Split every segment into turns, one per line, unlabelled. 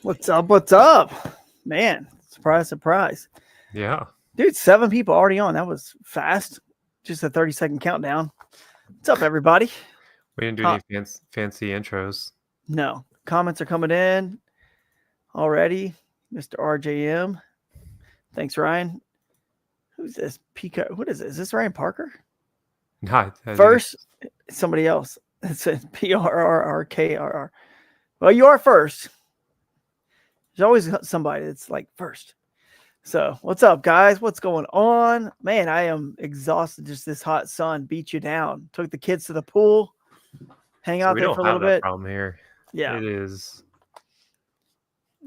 What's up? What's up? Man, surprise, surprise.
Yeah.
Dude, 7 people already on. That was fast. Just a 30-second countdown. What's up, everybody?
We didn't do
Co-
any fancy intros.
no. Comments are coming in already. Mr. RJM. Thanks, Ryan. Who's this? Pico. What is this? Is this Ryan Parker?
No,
First, somebody else. It says PRRRKRR. Well, you are first. There's always somebody that's like first. So, what's up, guys? What's going on? Man, I am exhausted. Just this hot sun beat you down. Took the kids to the pool, hang out
we
there
don't
for a
have
little
that
bit.
problem here.
Yeah.
It is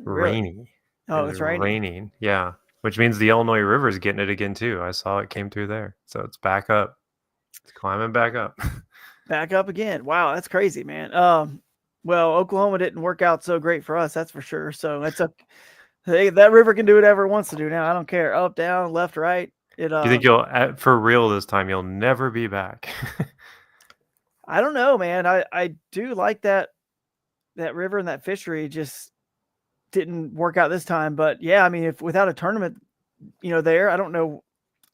Really?
rainy.
Oh, it's raining.
Raining. Yeah. Which means the Illinois River is getting it again too. I saw it came through there. So it's back up. It's climbing back up.
Back up again. Wow, that's crazy, man. Well, Oklahoma didn't work out so great for us, that's for sure. So that's that river can do whatever it wants to do now. I don't care. Up, down, left, right.
You think you'll for real this time you'll never be back?
I don't know, man. I do like that river and that fishery just didn't work out this time. But yeah, I mean, if without a tournament, there, I don't know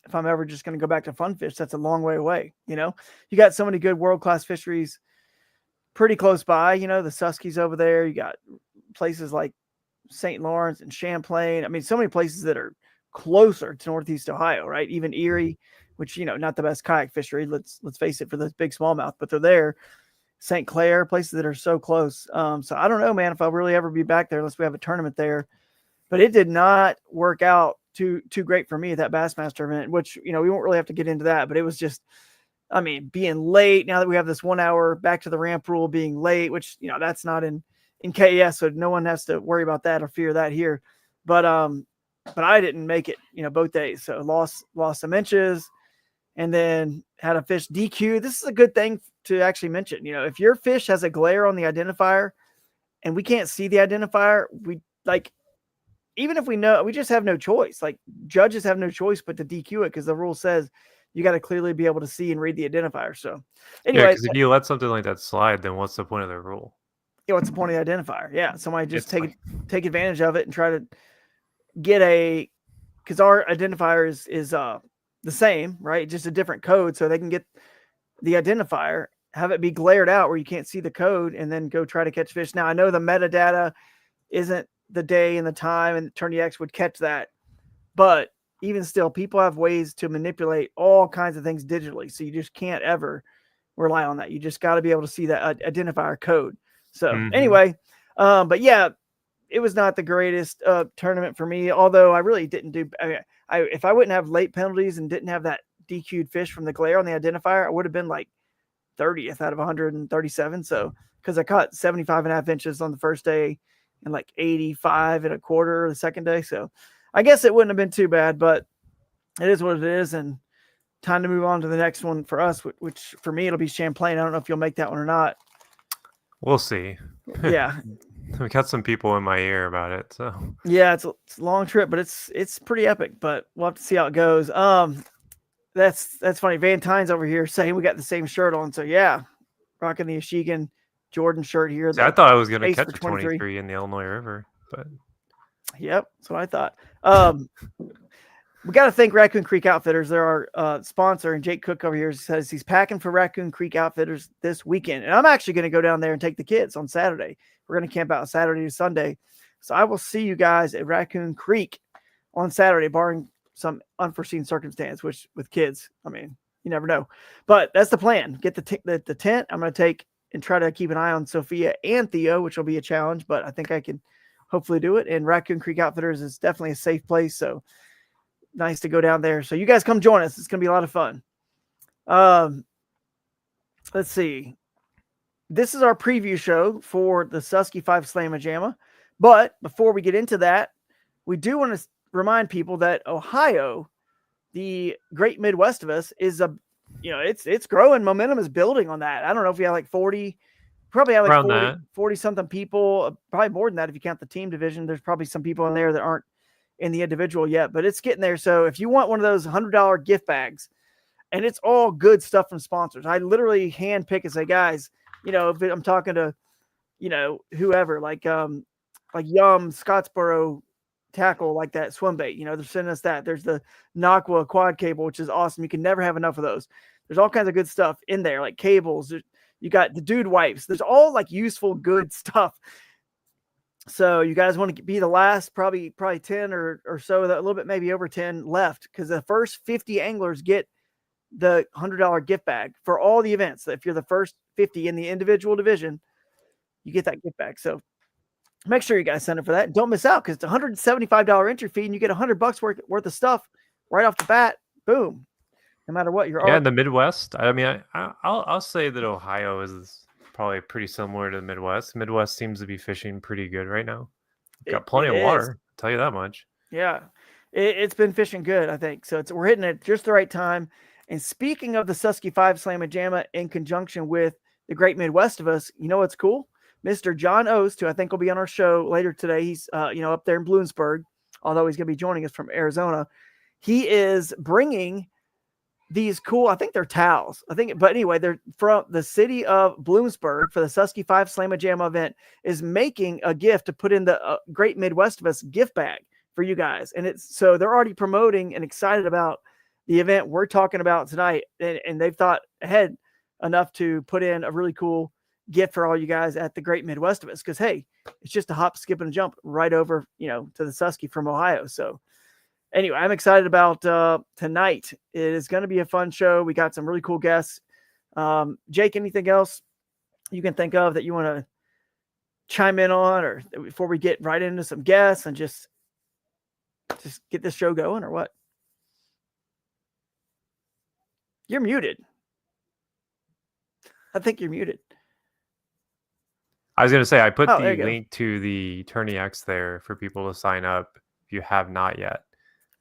if I'm ever just going to go back to fun fish. That's a long way away. You got so many good world-class fisheries pretty close by, the Suskies over there. You got places like St. Lawrence and Champlain. I mean, so many places that are closer to Northeast Ohio, right? Even Erie, which, not the best kayak fishery. Let's face it, for the big smallmouth, but they're there. St. Clair, places that are so close. So I don't know, man, if I'll really ever be back there unless we have a tournament there. But it did not work out too great for me at that Bassmaster event, which, we won't really have to get into that, but it was just, I mean, being late. Now that we have this 1 hour back to the ramp rule being late, which, that's not in KS, so no one has to worry about that or fear that here. But I didn't make it, both days. So lost some inches and then had a fish DQ. This is a good thing to actually mention. If your fish has a glare on the identifier and we can't see the identifier, even if we know, we just have no choice. Like, judges have no choice but to DQ it because the rule says you got to clearly be able to see and read the identifier. So anyway,
because if you let something like that slide, then what's the point of the rule?
What's the point of the identifier? Yeah, somebody just take advantage of it and try to get because our identifier is the same, right? Just a different code, so they can get the identifier, have it be glared out where you can't see the code, and then go try to catch fish. Now, I know the metadata isn't the day and the time, and TourneyX would catch that, but even still, people have ways to manipulate all kinds of things digitally, so you just can't ever rely on that. You just got to be able to see that identifier code. So anyway, but yeah, it was not the greatest tournament for me, although I really didn't do. If I wouldn't have late penalties and didn't have that DQ'd fish from the glare on the identifier, I would have been like 30th out of 137. So because I caught 75.5 inches on the first day and like 85.25 the second day. So I guess it wouldn't have been too bad, but it is what it is. And time to move on to the next one for us, which for me, it'll be Champlain. I don't know if you'll make that one or not.
We'll see.
Yeah.
We got some people in my ear about it, so
yeah, it's a long trip, but it's pretty epic. But we'll have to see how it goes. That's funny. Van Tyne's over here saying we got the same shirt on, so yeah, rocking the Ashegan Jordan shirt here.
See, I thought I was going to catch a 23 in the Illinois River, but
yep, that's what I thought. We got to thank Raccoon Creek Outfitters. They're our sponsor, and Jake Cook over here says he's packing for Raccoon Creek Outfitters this weekend. And I'm actually going to go down there and take the kids on Saturday. We're going to camp out Saturday to Sunday. So I will see you guys at Raccoon Creek on Saturday, barring some unforeseen circumstance, which with kids, I mean, you never know. But that's the plan. Get the tent. I'm going to take and try to keep an eye on Sophia and Theo, which will be a challenge, but I think I can hopefully do it. And Raccoon Creek Outfitters is definitely a safe place. So nice to go down there. So you guys come join us. It's going to be a lot of fun. Let's see. This is our preview show for the Susky 5 Slama-Jama. But before we get into that, we do want to remind people that Ohio, the great Midwest of us, is it's growing. Momentum is building on that. I don't know if we have like 40, probably have like 40 something people, probably more than that if you count the team division. There's probably some people in there that aren't in the individual yet, but it's getting there. So if you want one of those $100 gift bags, and it's all good stuff from sponsors, I literally hand pick and say, guys, if I'm talking to, whoever, like like Yum, Scottsboro tackle, like that swim bait. They're sending us that. There's the Naqua quad cable, which is awesome. You can never have enough of those. There's all kinds of good stuff in there, like cables. You got the dude wipes. There's all like useful, good stuff. So you guys want to be the last, probably 10 or so, a little bit, maybe over 10 left, because the first 50 anglers get the $100 gift bag for all the events. So if you're the first 50 in the individual division, you get that gift bag. So make sure you guys sign up for that. Don't miss out, because it's a $175 entry fee and you get $100 worth of stuff right off the bat. Boom. No matter what you're
in the Midwest. I mean, I'll say that Ohio is probably pretty similar to the Midwest. Midwest seems to be fishing pretty good right now. Got plenty of water, I'll tell you that much.
Yeah, it's been fishing good, I think. So we're hitting it just the right time. And speaking of the Susky 5 Slama-Jama in conjunction with the Great Midwest of Us, you know what's cool? Mr. John Ost, who I think will be on our show later today. He's up there in Bloomsburg, although he's going to be joining us from Arizona. He is bringing these cool, I think they're towels. But anyway, they're from the city of Bloomsburg for the Susky 5 Slama-Jama event, is making a gift to put in the Great Midwest of Us gift bag for you guys. And so they're already promoting and excited about the event we're talking about tonight. And they've thought ahead enough to put in a really cool gift for all you guys at the Great Midwest of Us. Cause hey, it's just a hop, skip, and a jump right over, to the Susky from Ohio. So anyway, I'm excited about tonight. It is going to be a fun show. We got some really cool guests. Jake, anything else you can think of that you want to chime in on, or before we get right into some guests and just get this show going, or what? You're muted. I think you're muted.
I was going to say, I put the link to the Tourney X there for people to sign up if you have not yet.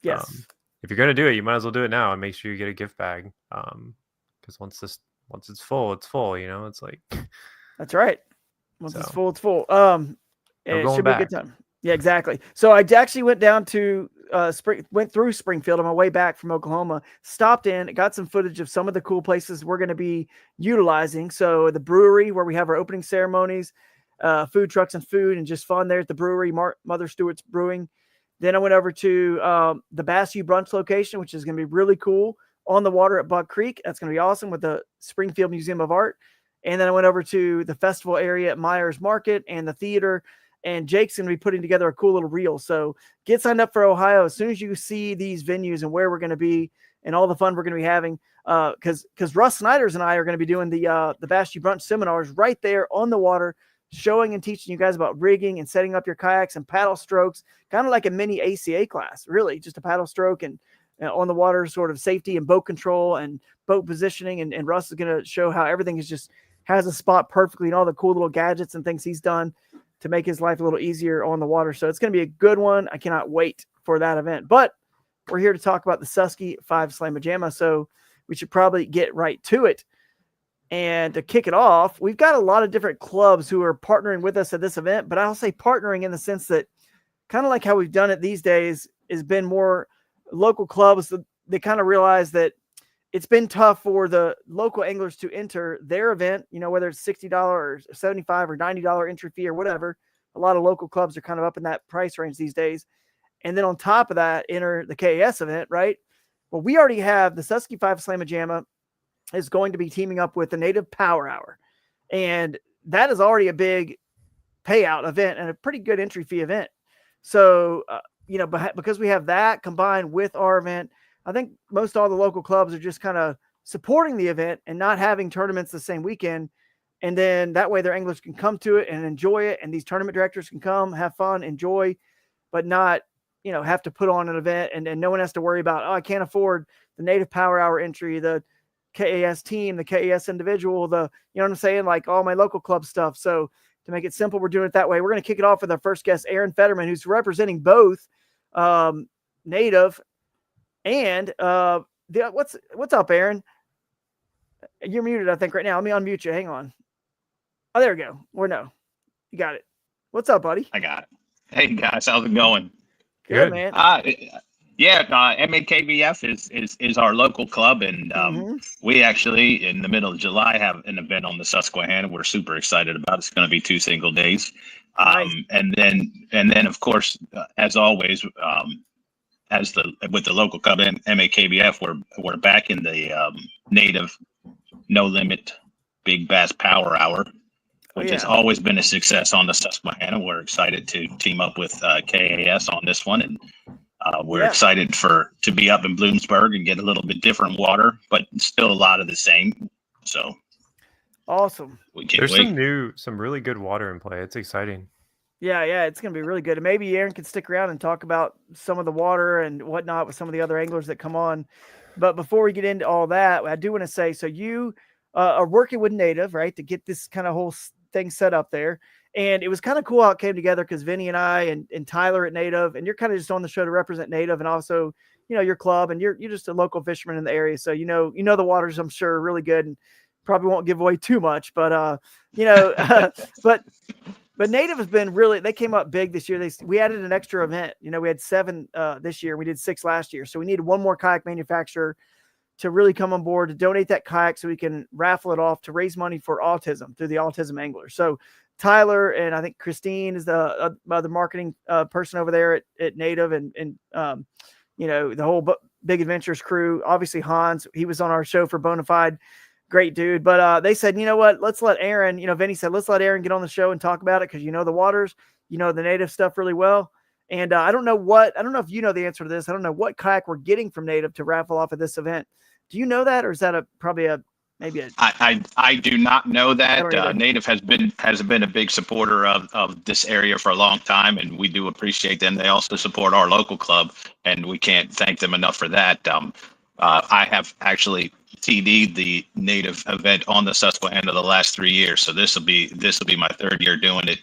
Yes.
If you're going to do it, you might as well do it now and make sure you get a gift bag. Because once it's full, it's full, It's like
that's right. Once it's full, it's full. It should be a good time. Yeah, exactly. So I actually went down to went through Springfield on my way back from Oklahoma, stopped in, got some footage of some of the cool places we're going to be utilizing. So the brewery, where we have our opening ceremonies, food trucks and food, and just fun there at the brewery, Mother Stewart's Brewing. Then I went over to the Bass U Brunch location, which is going to be really cool, on the water at Buck Creek. That's going to be awesome, with the Springfield Museum of Art. And then I went over to the festival area at Myers Market and the theater. And Jake's going to be putting together a cool little reel. So get signed up for Ohio as soon as you see these venues and where we're going to be and all the fun we're going to be having. Because Russ Snyders and I are going to be doing the Bass U Brunch seminars right there on the water, showing and teaching you guys about rigging and setting up your kayaks and paddle strokes, kind of like a mini ACA class, really, just a paddle stroke and on the water sort of safety and boat control and boat positioning. And Russ is going to show how everything has a spot perfectly, and all the cool little gadgets and things he's done to make his life a little easier on the water. So it's going to be a good one. I cannot wait for that event. But we're here to talk about the Susky 5 Slama-Jama, so we should probably get right to it. And to kick it off, we've got a lot of different clubs who are partnering with us at this event, but I'll say partnering in the sense that, kind of like how we've done it these days, has been more local clubs. They kind of realize that it's been tough for the local anglers to enter their event, whether it's $60 or $75 or $90 entry fee or whatever. A lot of local clubs are kind of up in that price range these days. And then on top of that, enter the KAS event, right? Well, we already have the Susky 5 Slama-Jama is going to be teaming up with the Native Power Hour. And that is already a big payout event and a pretty good entry fee event. So, because we have that combined with our event, I think most all the local clubs are just kind of supporting the event and not having tournaments the same weekend. And then that way their anglers can come to it and enjoy it. And these tournament directors can come, have fun, enjoy, but not, have to put on an event. And no one has to worry about, I can't afford the Native Power Hour entry, the KAS team, the KAS individual, you know what I'm saying? Like all my local club stuff. So to make it simple, we're doing it that way. We're going to kick it off with our first guest, Aaron Fetterman, who's representing both Native and what's up, Aaron? You're muted, I think, right now. Let me unmute you. Hang on. Oh, there we go. Or no. You got it. What's up, buddy?
I got it. Hey guys, how's it going?
Good, man.
MAKBF is our local club, and we actually, in the middle of July, have an event on the Susquehanna we're super excited about. It's going to be 2 single days.
Nice.
And then of course, as always, with the local club MAKBF, we're back in the native no limit big bass power hour, which has always been a success on the Susquehanna. We're excited to team up with KAS on this one, and we're excited to be up in Bloomsburg and get a little bit different water, but still a lot of the same. So
awesome.
There's some really good water in play. It's exciting.
Yeah, it's going to be really good. And maybe Aaron can stick around and talk about some of the water and whatnot with some of the other anglers that come on. But before we get into all that, I do want to say, so you are working with Native, right, to get this kind of whole thing set up there. And it was kind of cool how it came together because Vinny and I and Tyler at Native, and you're kind of just on the show to represent Native and also, your club, and you're just a local fisherman in the area. So, the waters, I'm sure, are really good, and probably won't give away too much, but, but Native has been they came up big this year. We added an extra event. We had 7 this year. We did 6 last year. So we needed one more kayak manufacturer to really come on board to donate that kayak so we can raffle it off to raise money for autism through the Autism Angler. So Tyler and I think Christine is the marketing person over there at Native, and the whole Big Adventures crew. Obviously Hans, he was on our show for Bonafide. Great dude. But they said, you know what, let's let Aaron, Vinny said, let's let Aaron get on the show and talk about it because the waters, the Native stuff really well. And I don't know if you know the answer to this. I don't know what kayak we're getting from Native to raffle off at this event. Do you know that, or is that maybe a?
I do not know that. Native has been a big supporter of this area for a long time, and we do appreciate them. They also support our local club, and we can't thank them enough for that. I have actually TD'd the Native event on the Susquehanna the last 3 years, so this will be my 3rd year doing it.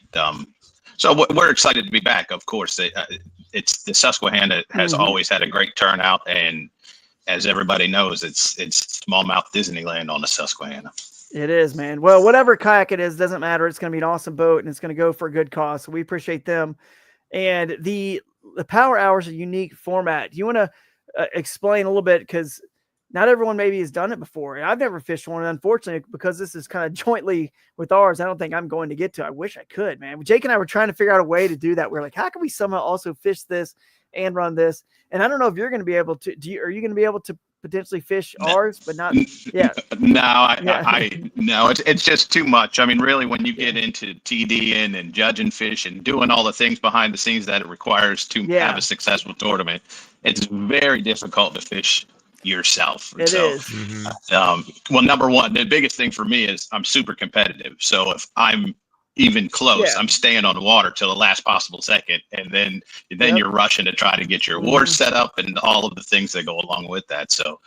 So we're excited to be back. Of course, it's the Susquehanna has always had a great turnout, and as everybody knows, it's smallmouth Disneyland on the Susquehanna.
It is, man. Well, whatever kayak it is, doesn't matter. It's going to be an awesome boat, and it's going to go for a good cause. So we appreciate them. And the Power Hour is a unique format. Do you want to explain a little bit, because not everyone maybe has done it before. I've never fished one, and unfortunately, because this is kind of jointly with ours, I don't think I'm going to get to. I wish I could, man. Jake and I were trying to figure out a way to do that. We're like, how can we somehow also fish this and run this? And I don't know if you're going to be able to. Are you going to be able to potentially fish ours, but not? Yeah.
No, it's just too much. I mean, really, when you get into TDing and judging fish and doing all the things behind the scenes that it requires to have a successful tournament, it's very difficult to fish yourself.
It is.
Well, number one, the biggest thing for me is I'm super competitive. So if I'm even close, I'm staying on the water till the last possible second, and then you're rushing to try to get your awards set up and all of the things that go along with that. So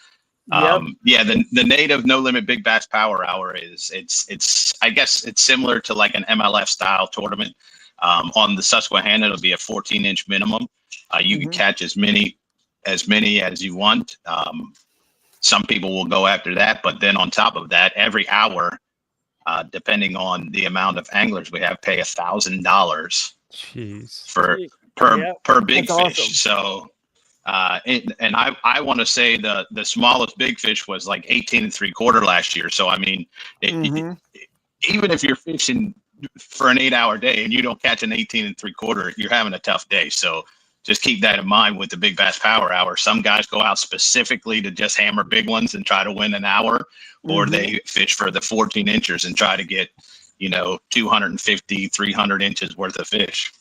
the Native No Limit Big Bass Power Hour it's I guess it's similar to like an MLF style tournament. On the Susquehanna, it'll be a 14-inch minimum. You can catch as many as you want. Some people will go after that, but then on top of that, every hour, depending on the amount of anglers we have, pay $1,000 per big fish.
Awesome.
So, and I want to say the smallest big fish was like 18 3/4 last year. So I mean, even if you're fishing for an 8-hour day and you don't catch an 18 3/4, you're having a tough day. So just keep that in mind with the Big Bass Power Hour. Some guys go out specifically to just hammer big ones and try to win an hour, or they fish for the 14 inchers and try to get, 250, 300 inches worth of fish.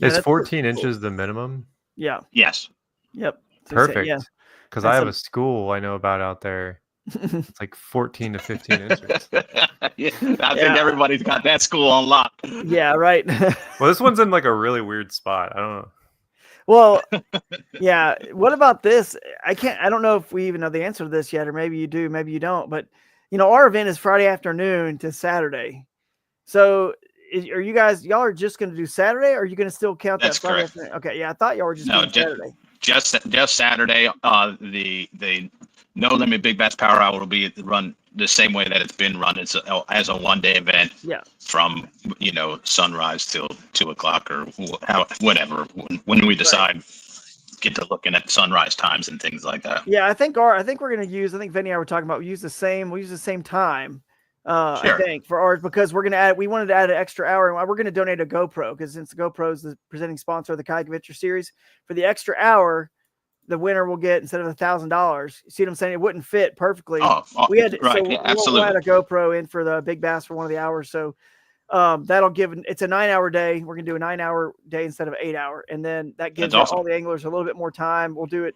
Is 14 inches the minimum?
Yeah.
Yes.
Yep.
Perfect. Because I have a school I know about out there. It's like 14 to 15 inches.
I think everybody's got that school on lock.
Yeah, right.
Well, this one's in like a really weird spot. I don't know.
Well, yeah. What about this? I don't know if we even know the answer to this yet, or maybe you do, maybe you don't. But our event is Friday afternoon to Saturday. So, are you guys? Y'all are just going to do Saturday, or are you going to still count that Friday afternoon? Okay, yeah. I thought y'all were just doing Saturday.
Just Saturday. The No Limit Big Bass Power Hour will be run the same way that it's been run as a one-day event.
Yeah. From
sunrise till 2 o'clock or whatever when we decide get to looking at sunrise times and things like that.
Yeah, I think we're going to use. I think Vinny and I were talking about. We use the same time, I think for ours, because we wanted to add an extra hour, and we're going to donate a GoPro, because since the GoPro is the presenting sponsor of the Kayak Adventure series, for the extra hour, the winner will get, instead of $1,000. You see what I'm saying? It wouldn't fit perfectly. We had
right.
So
Yeah,
we'll add a GoPro in for the big bass for one of the hours. So that'll give, it's a 9-hour day. We're going to do a 9-hour day instead of 8-hour. And then that gives all the anglers a little bit more time. We'll do it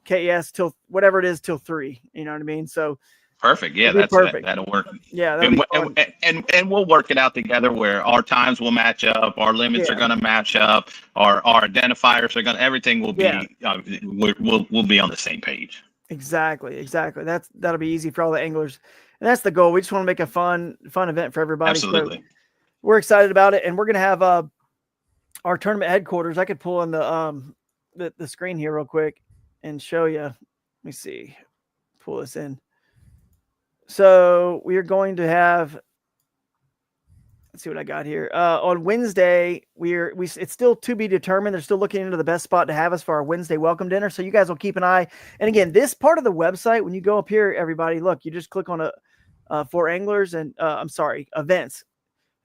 KS till whatever it is till 3. You know what I mean? So
perfect. Yeah, that's perfect. That'll work.
Yeah,
and we'll work it out together where our times will match up, our limits are going to match up, our identifiers are going to, everything will be, we'll be on the same page.
Exactly. That'll be easy for all the anglers, and that's the goal. We just want to make a fun event for everybody.
Absolutely.
So we're excited about it, and we're going to have our tournament headquarters. I could pull in the screen here real quick and show you. Let me see. Pull this in. So we are going to have, let's see what I got here. On Wednesday, it's still to be determined. They're still looking into the best spot to have us for our Wednesday welcome dinner. So you guys will keep an eye. And again, this part of the website, when you go up here, everybody, look, you just click on for anglers and events,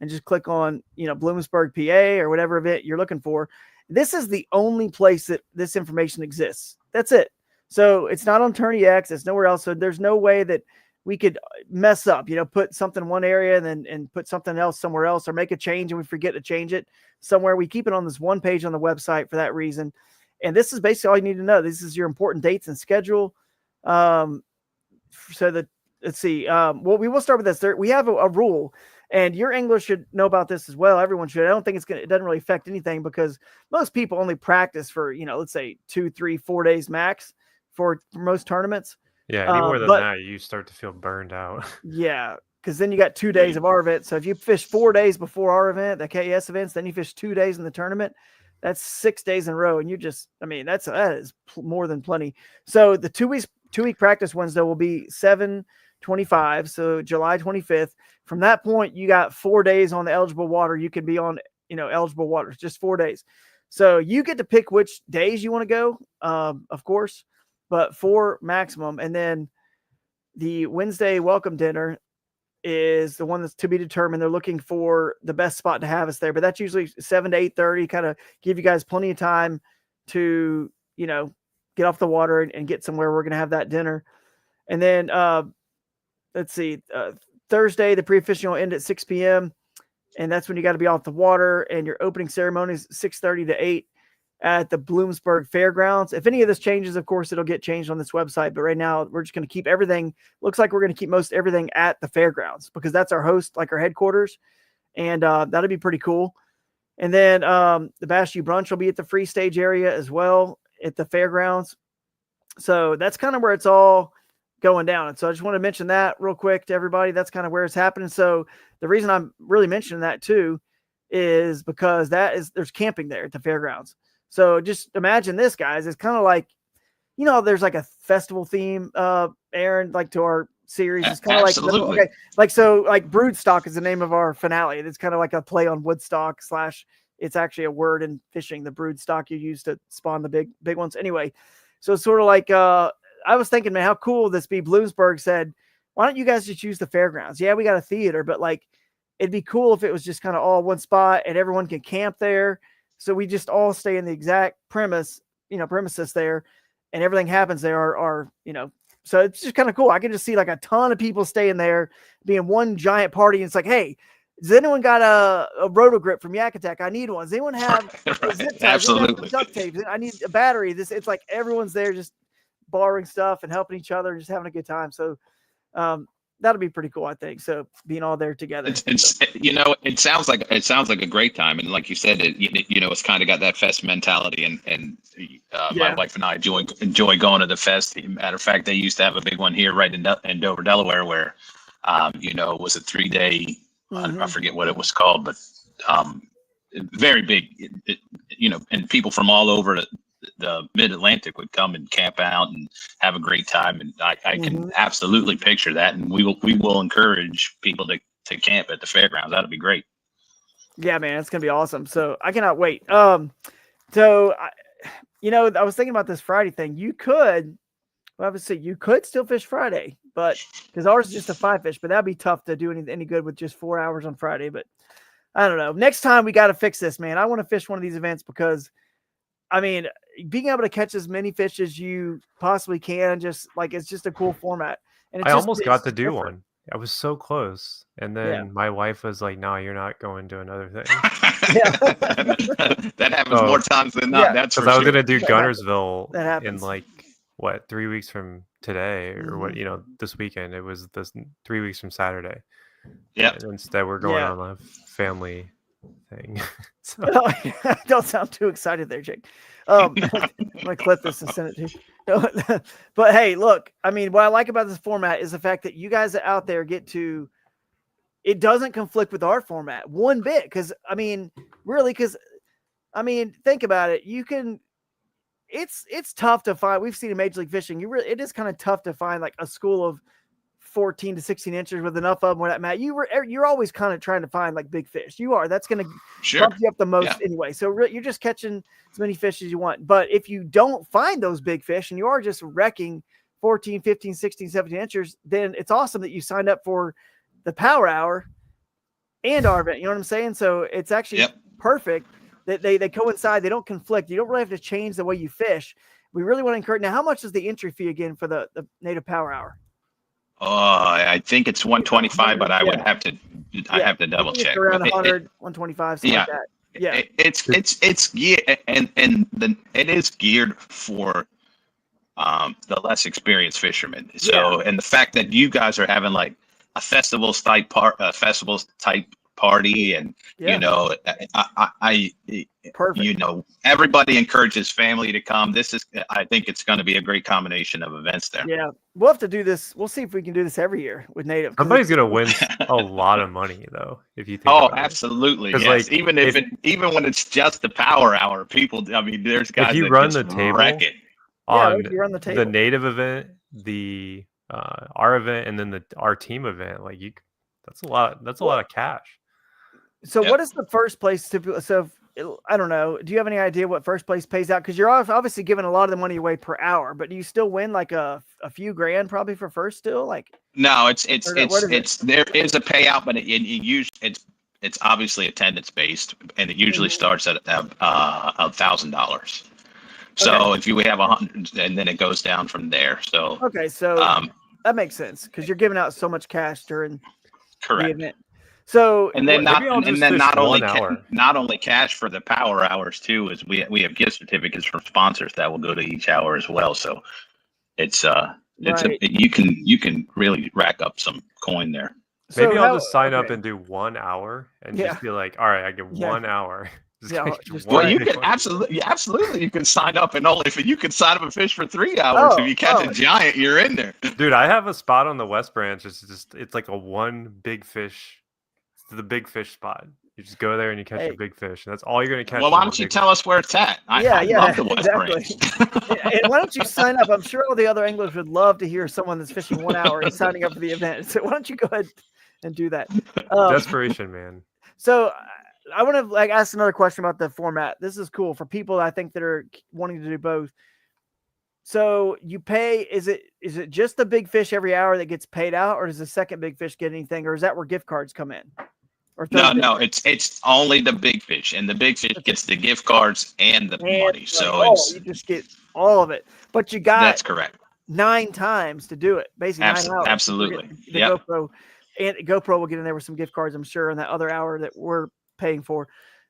and just click on, Bloomsburg, PA, or whatever event you're looking for. This is the only place that this information exists. That's it. So it's not on Tourney X. It's nowhere else. So there's no way that we could mess up, put something in one area and put something else somewhere else, or make a change and we forget to change it somewhere. We keep it on this one page on the website for that reason. And this is basically all you need to know. This is your important dates and schedule. So that, let's see. Well, we will start with this. We have a rule, and your English should know about this as well. Everyone should. I don't think it doesn't really affect anything, because most people only practice for, let's say 2, 3, 4 days max for most tournaments.
Yeah, any more than that, you start to feel burned out.
Yeah, because then you got 2 days of our event. So if you fish 4 days before our event, the KS events, then you fish 2 days in the tournament, that's 6 days in a row. And that is more than plenty. So the 2-week practice Wednesday will be 7/25, so July 25th. From that point, you got 4 days on the eligible water. You can be on, eligible waters, just 4 days. So you get to pick which days you want to go, of course, but 4 maximum. And then the Wednesday welcome dinner is the one that's to be determined. They're looking for the best spot to have us there, but that's usually 7 to 8:30, kind of give you guys plenty of time to, get off the water and get somewhere. We're going to have that dinner. And then, let's see, Thursday, the pre-fishing will end at 6 p.m. And that's when you got to be off the water, and your opening ceremony is 6:30 to 8 at the Bloomsburg Fairgrounds. If any of this changes, of course, it'll get changed on this website. But right now, we're just going to keep everything. Looks like we're going to keep most everything at the fairgrounds, because that's our host, like our headquarters. And that'll be pretty cool. And then the Bass U Brunch will be at the free stage area as well at the fairgrounds. So that's kind of where it's all going down. And so I just want to mention that real quick to everybody. That's kind of where it's happening. So the reason I'm really mentioning that too is because there's camping there at the fairgrounds. So just imagine this, guys. It's kind of like, there's like a festival theme, Aaron, like to our series. It's kind of like, like Broodstock is the name of our finale. It's kind of like a play on Woodstock / it's actually a word in fishing, the broodstock you use to spawn the big ones. Anyway, so it's sort of like, I was thinking, man, how cool would this be? Bloomsburg said, why don't you guys just use the fairgrounds? Yeah, we got a theater, but like, it'd be cool if it was just kind of all one spot and everyone can camp there. So we just all stay in the exact premises there, and everything happens there so it's just kind of cool. I can just see like a ton of people staying there, being one giant party. And it's like, hey, does anyone got a roto grip from Yak Attack? I need one. Does anyone have a zip tie?
Absolutely.
Duct tape? I need a battery. It's like everyone's there just borrowing stuff and helping each other and just having a good time. So that'll be pretty cool, I think. So being all there together.
It sounds like a great time, and like you said, it's kind of got that fest mentality, and my wife and I enjoy going to the fest. Matter of fact, they used to have a big one here right in Dover, Delaware, where it was a 3-day. I forget what it was called, but very big. And people from all over the Mid-Atlantic would come and camp out and have a great time, and I can absolutely picture that. And we will encourage people to camp at the fairgrounds. That'll be great.
Yeah, man, it's gonna be awesome. So I cannot wait. I was thinking about this Friday thing. You could still fish Friday. but because ours is just a 5 fish, but that'd be tough to do any good with just 4 hours on Friday. But I don't know. Next time we got to fix this, man. I want to fish one of these events because, I mean, being able to catch as many fish as you possibly can, just like it's just a cool format. And
I almost got to do one. I was so close, and then my wife was like, "No, you're not going to another thing."
That happens more times than not. That's
because
for
I was
sure.
gonna do Gunnersville in
happens.
like what 3 weeks from today, or what this weekend. It was this 3 weeks from Saturday.
Yeah.
Instead, we're going on a family thing. So.
Don't sound too excited there, Jake. I'm gonna clip this and send it to you. But hey, look, I mean, what I like about this format is the fact that you guys out there get to. It doesn't conflict with our format one bit, because I mean, really, think about it. You can. It's tough to find. We've seen in Major League Fishing. It is kind of tough to find like a school of 14 to 16 inches with enough of them where that Matt, you're always kind of trying to find like big fish. That's going to bump you up the most anyway. So you're just catching as many fish as you want. But if you don't find those big fish and you are just wrecking 14, 15, 16, 17 inches, then it's awesome that you signed up for the Power Hour and our event. You know what I'm saying? So it's actually perfect that they coincide. They don't conflict. You don't really have to change the way you fish. We really want to encourage. Now, how much is the entry fee again for the Native Power Hour?
I think it's 125, but I would have to. I have to double check.
Around 100, 125, something like that. Yeah,
it's geared, and it is geared for the less experienced fishermen. So, and the fact that you guys are having like a festivals type party, and
perfect.
Everybody encourages family to come. I think it's going to be a great combination of events there.
Yeah, we'll have to do this. We'll see if we can do this every year with Native.
Somebody's going to win a lot of money though, if you think.
Absolutely. Yes. Like, even when it's just the Power Hour, people. I mean, there's guys.
If you
that
run
just
the table
wreck it.
on
the
Native event, the our event, and then our team event, like that's a lot. That's a lot of cash.
So what is the first place to? So I don't know. Do you have any idea what first place pays out? Because you're obviously giving a lot of the money away per hour, but do you still win like a few grand probably for first still? Like
no, it's there is a payout, but it's obviously attendance based, and it usually starts at $1,000. So if you have 100, and then it goes down from there. So
that makes sense because you're giving out so much cash during the event. So
and then not only cash for the Power Hours too, is we have gift certificates from sponsors that will go to each hour as well. So you can really rack up some coin there.
Maybe I'll just sign up and do 1 hour and just be like, all right, I get 1 hour.
You can absolutely you can sign up and you can sign up and fish for 3 hours. If you catch a giant, you're in there.
Dude, I have a spot on the West Branch. It's like a one big fish. It's the big fish spot. You just go there and you catch a big fish, and that's all you're going to catch.
Well, why don't you tell us where it's at? I love the West Branch.
And why don't you sign up? I'm sure all the other anglers would love to hear someone that's fishing 1 hour and signing up for the event. So why don't you go ahead and do that?
Desperation, man.
So I want to ask another question about the format. This is cool for people I think that are wanting to do both. So you pay, is it just the big fish every hour that gets paid out, or does the second big fish get anything, or is that where gift cards come in?
No, it's only the big fish, and the big fish gets the gift cards and the money. So
you just get all of it. But you got
that's correct.
9 times to do it, basically 9 hours.
Absolutely.
The GoPro will get in there with some gift cards, I'm sure, in that other hour that we're paying for,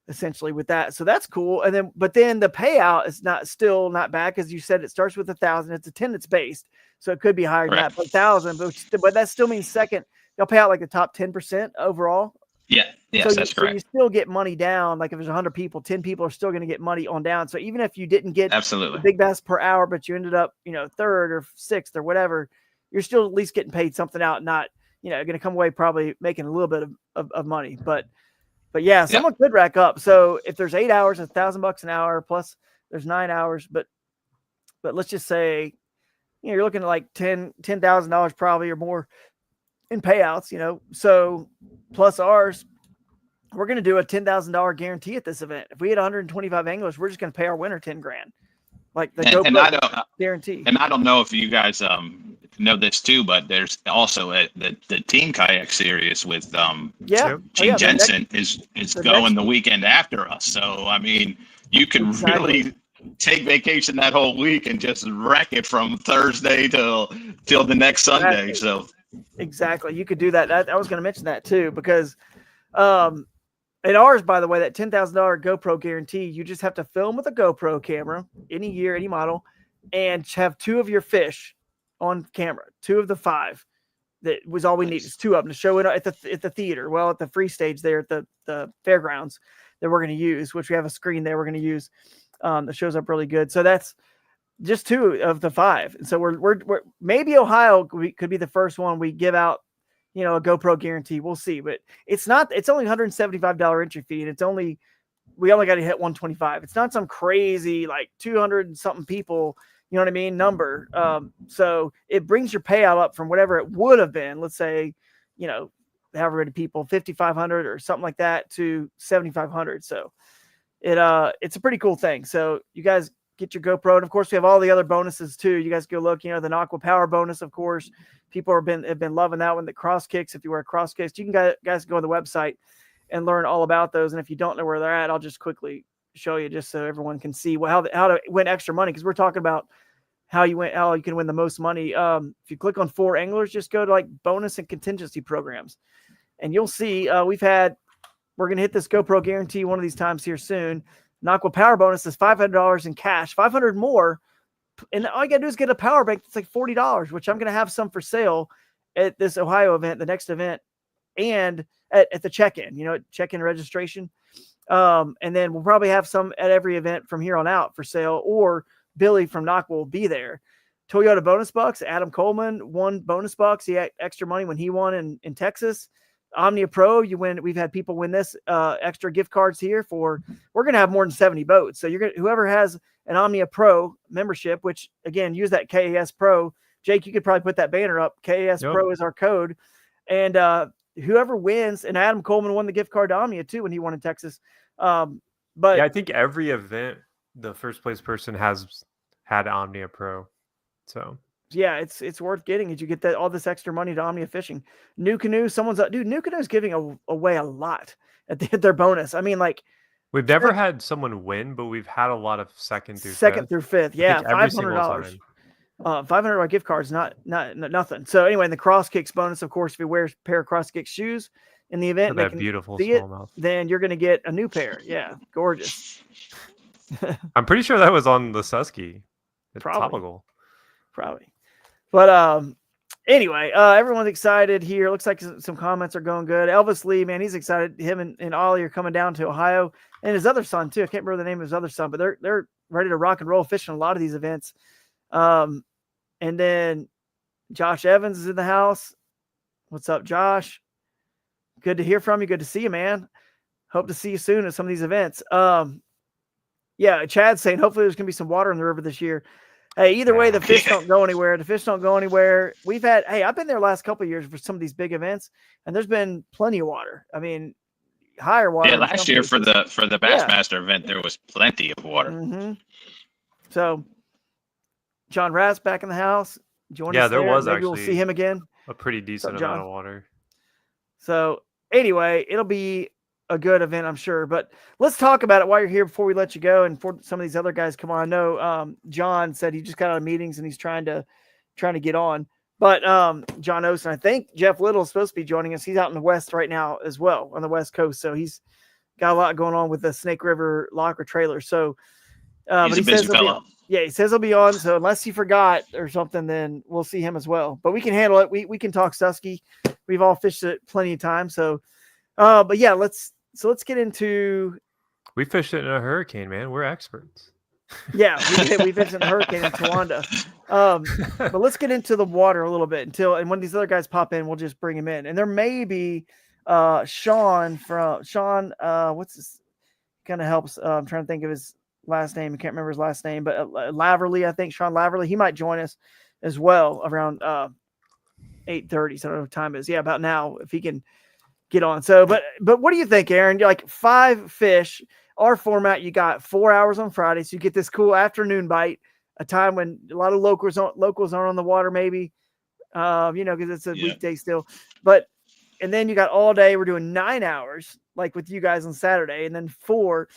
essentially, with that. So that's cool. And then the payout is still not bad, because you said it starts with 1,000. It's attendance based, so it could be higher than that. But 1,000, but that still means second they'll pay out like the top 10% overall.
Yes, that's correct.
So you still get money down. Like if there's 100 people, 10 people are still going to get money on down. So even if you didn't get the big bass per hour, but you ended up, 3rd or 6th or whatever, you're still at least getting paid something out, not, going to come away probably making a little bit of money. But yeah, someone could rack up. So if there's 8 hours, $1,000 an hour, plus there's 9 hours, but let's just say, you're looking at like $10,000 probably or more in payouts, so plus ours, we're going to do a $10,000 guarantee at this event. If we had 125 anglers, we're just going to pay our winner $10,000, like the GoPro guarantee.
And I don't know if you guys know this too, but there's also the team kayak series with Gene
The
Jensen is going the weekend after us. So I mean, you could really take vacation that whole week and just wreck it from Thursday till the next Sunday. So
exactly, you could do that. I was going to mention that too, because in ours, by the way, that $10,000 GoPro guarantee, you just have to film with a GoPro camera, any year, any model, and have 2 of your fish on camera, 2 of the 5. That was all we need. Is 2 of them to show it at the theater. Well, at the free stage there at the fairgrounds that we're going to use, which we have a screen there we're going to use that shows up really good. So that's just 2 of the 5. And so we're maybe Ohio could be the first one we give out, a GoPro guarantee. We'll see, but it's only $175 entry fee, and we only got to hit 125. It's not some crazy like 200 and something people, you know what I mean, number. So it brings your payout up from whatever it would have been. Let's say, however many people, 5,500 or something like that, to 7,500. So it's a pretty cool thing. So you guys get your GoPro, and of course we have all the other bonuses too. You guys go look, the Aqua Power bonus, of course. People have been loving that one. The cross kicks, if you wear cross kicks, you can guys go on the website and learn all about those. And if you don't know where they're at, I'll just quickly show you, just so everyone can see how to win extra money, because we're talking about how you can win the most money. If you click on 4 anglers, just go to like bonus and contingency programs, and you'll see we're going to hit this GoPro guarantee one of these times here soon. An Aqua Power bonus is $500 in cash, 500 more. And all you got to do is get a power bank that's like $40, which I'm going to have some for sale at this Ohio event, the next event, and at the check-in, check-in registration. And then we'll probably have some at every event from here on out for sale, or Billy from Knock will be there. Toyota bonus bucks. Adam Coleman won bonus bucks. He had extra money when he won in Texas. Omnia Pro, you win. We've had people win this extra gift cards here we're going to have more than 70 boats. So whoever has an Omnia Pro membership, which again, use that KAS Pro. Jake, you could probably put that banner up. KAS Pro is our code. And whoever wins, and Adam Coleman won the gift card to Omnia too when he won in Texas. But
yeah, I think every event, the first place person has had Omnia Pro. So
yeah, it's worth getting, as you get all this extra money to Omnia Fishing. New Canoe, New Canoe is giving away a lot at their bonus. I mean, like,
we've never had someone win, but we've had a lot of second through fifth.
Yeah, $500. $500 gift cards, not nothing. So anyway, in the cross kicks bonus, of course, if you wear a pair of cross kick shoes in the event,
that beautiful smallmouth,
then you're going to get a new pair. Yeah, gorgeous.
I'm pretty sure that was on the Susky. It's topical.
Probably. But anyway, everyone's excited here. Looks like some comments are going good. Elvis Lee, man, he's excited. Him and Ollie are coming down to Ohio, and his other son too. I can't remember the name of his other son, but they're ready to rock and roll fishing a lot of these events. And then Josh Evans is in the house. What's up, Josh? Good to hear from you. Good to see you, man. Hope to see you soon at some of these events. Yeah, Chad's saying hopefully there's gonna be some water in the river this year. Hey, either way, the fish don't go anywhere. I've been there last couple of years for some of these big events, and there's been plenty of water. I mean, higher water.
Yeah, last year for the Bassmaster event, there was plenty of water.
Mm-hmm. So, John Rass back in the house.
Yeah, there was
Maybe
actually.
We'll see him again.
A pretty decent amount of water.
So, anyway, it'll be a good event, I'm sure. But let's talk about it while you're here before we let you go, and for some of these other guys come on. I know John said he just got out of meetings and he's trying to get on. But John Osen, I think Jeff Little is supposed to be joining us. He's out in the West right now as well, on the West Coast. So he's got a lot going on with the Snake River locker trailer. So
he's a busy fellow.
He says he'll be on. So unless he forgot or something, then we'll see him as well. But we can handle it. We can talk Susky. We've all fished it plenty of times. So, but yeah, let's get into.
We fished it in a hurricane, man. We're experts.
Yeah, we fished in a hurricane in Towanda. But let's get into the water a little bit and when these other guys pop in, we'll just bring him in. And there may be Sean. What's this? Kind of helps. I'm trying to think of his last name. I can't remember his last name, but Laverly, I think Sean Laverly. He might join us as well around 8:30. So I don't know what time it is. Yeah, about now if he can get on. So, but what do you think, Aaron? You're like 5 fish. Our format, you got 4 hours on Friday, so you get this cool afternoon bite, a time when a lot of locals aren't on the water, maybe. because it's a weekday still. And then you got all day. We're doing 9 hours, like with you guys on Saturday, and then 4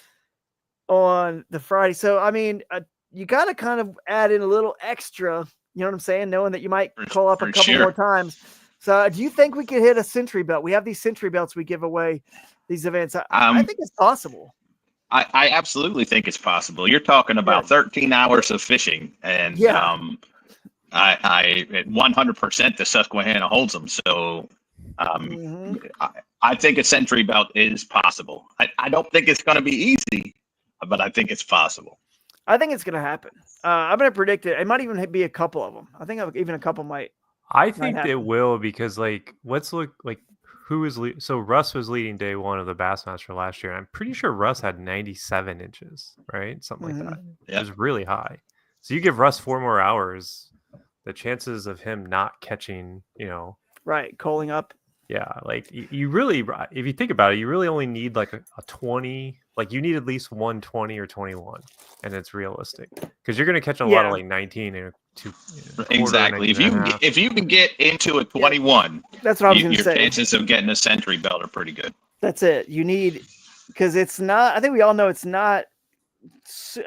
on the Friday. So, I mean, you got to kind of add in a little extra, you know what I'm saying? Knowing that you might call up a couple more times. So do you think we could hit a century belt? We have these century belts we give away these events. I think it's possible.
I absolutely think it's possible. You're talking about 13 hours of fishing, and I 100% the Susquehanna holds them. So I think a century belt is possible. I don't think it's going to be easy, but I think it's possible.
I think it's going to happen. I'm going to predict it. It might even be a couple of them. I think even a couple might.
I think it will, because let's look who is so Russ was leading day 1 of the Bassmaster last year. And I'm pretty sure Russ had 97 inches, right? Something like that. It was really high. So you give Russ 4 more hours, the chances of him not catching,
coaling up.
Yeah, you really, if you think about it, you really only need a 20. You need at least 120 or 21, and it's realistic because you're going to catch a lot of 19 and 2.
Exactly. If you can get into a 21,
that's what I was going to say.
Your chances of getting a century belt are pretty good.
That's it. You need, because it's not. I think we all know it's not.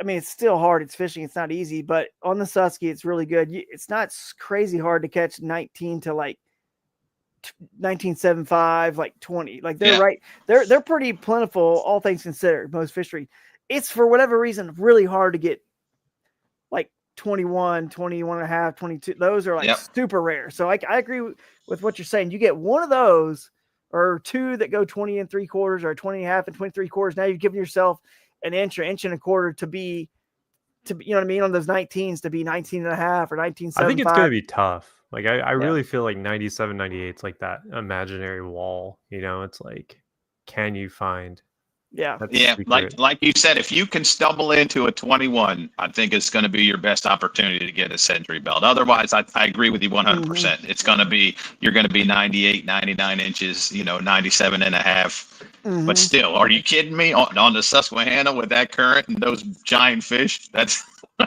I mean, it's still hard. It's fishing. It's not easy, but on the Susky, it's really good. It's not crazy hard to catch 19 to 1975, 20. They're right. They're pretty plentiful, all things considered, most fishery. It's for whatever reason really hard to get 21, 21 and a half, 22. Those are super rare. So I agree with what you're saying. You get one of those or 2 that go 20 and 3/4 or 20 and a half and 23 quarters. Now you've given yourself an inch or inch and a quarter to be, you know what I mean, on those 19s to be 19 and a half or 19.75.
I think it's going to be tough. I really feel 97, 98 is that imaginary wall. It's can you find?
Yeah.
Like you said, if you can stumble into a 21, I think it's going to be your best opportunity to get a century belt. Otherwise, I agree with you 100%. It's going to be, you're going to be 98, 99 inches, 97 and a half. But still, are you kidding me? On the Susquehanna with that current and those giant fish,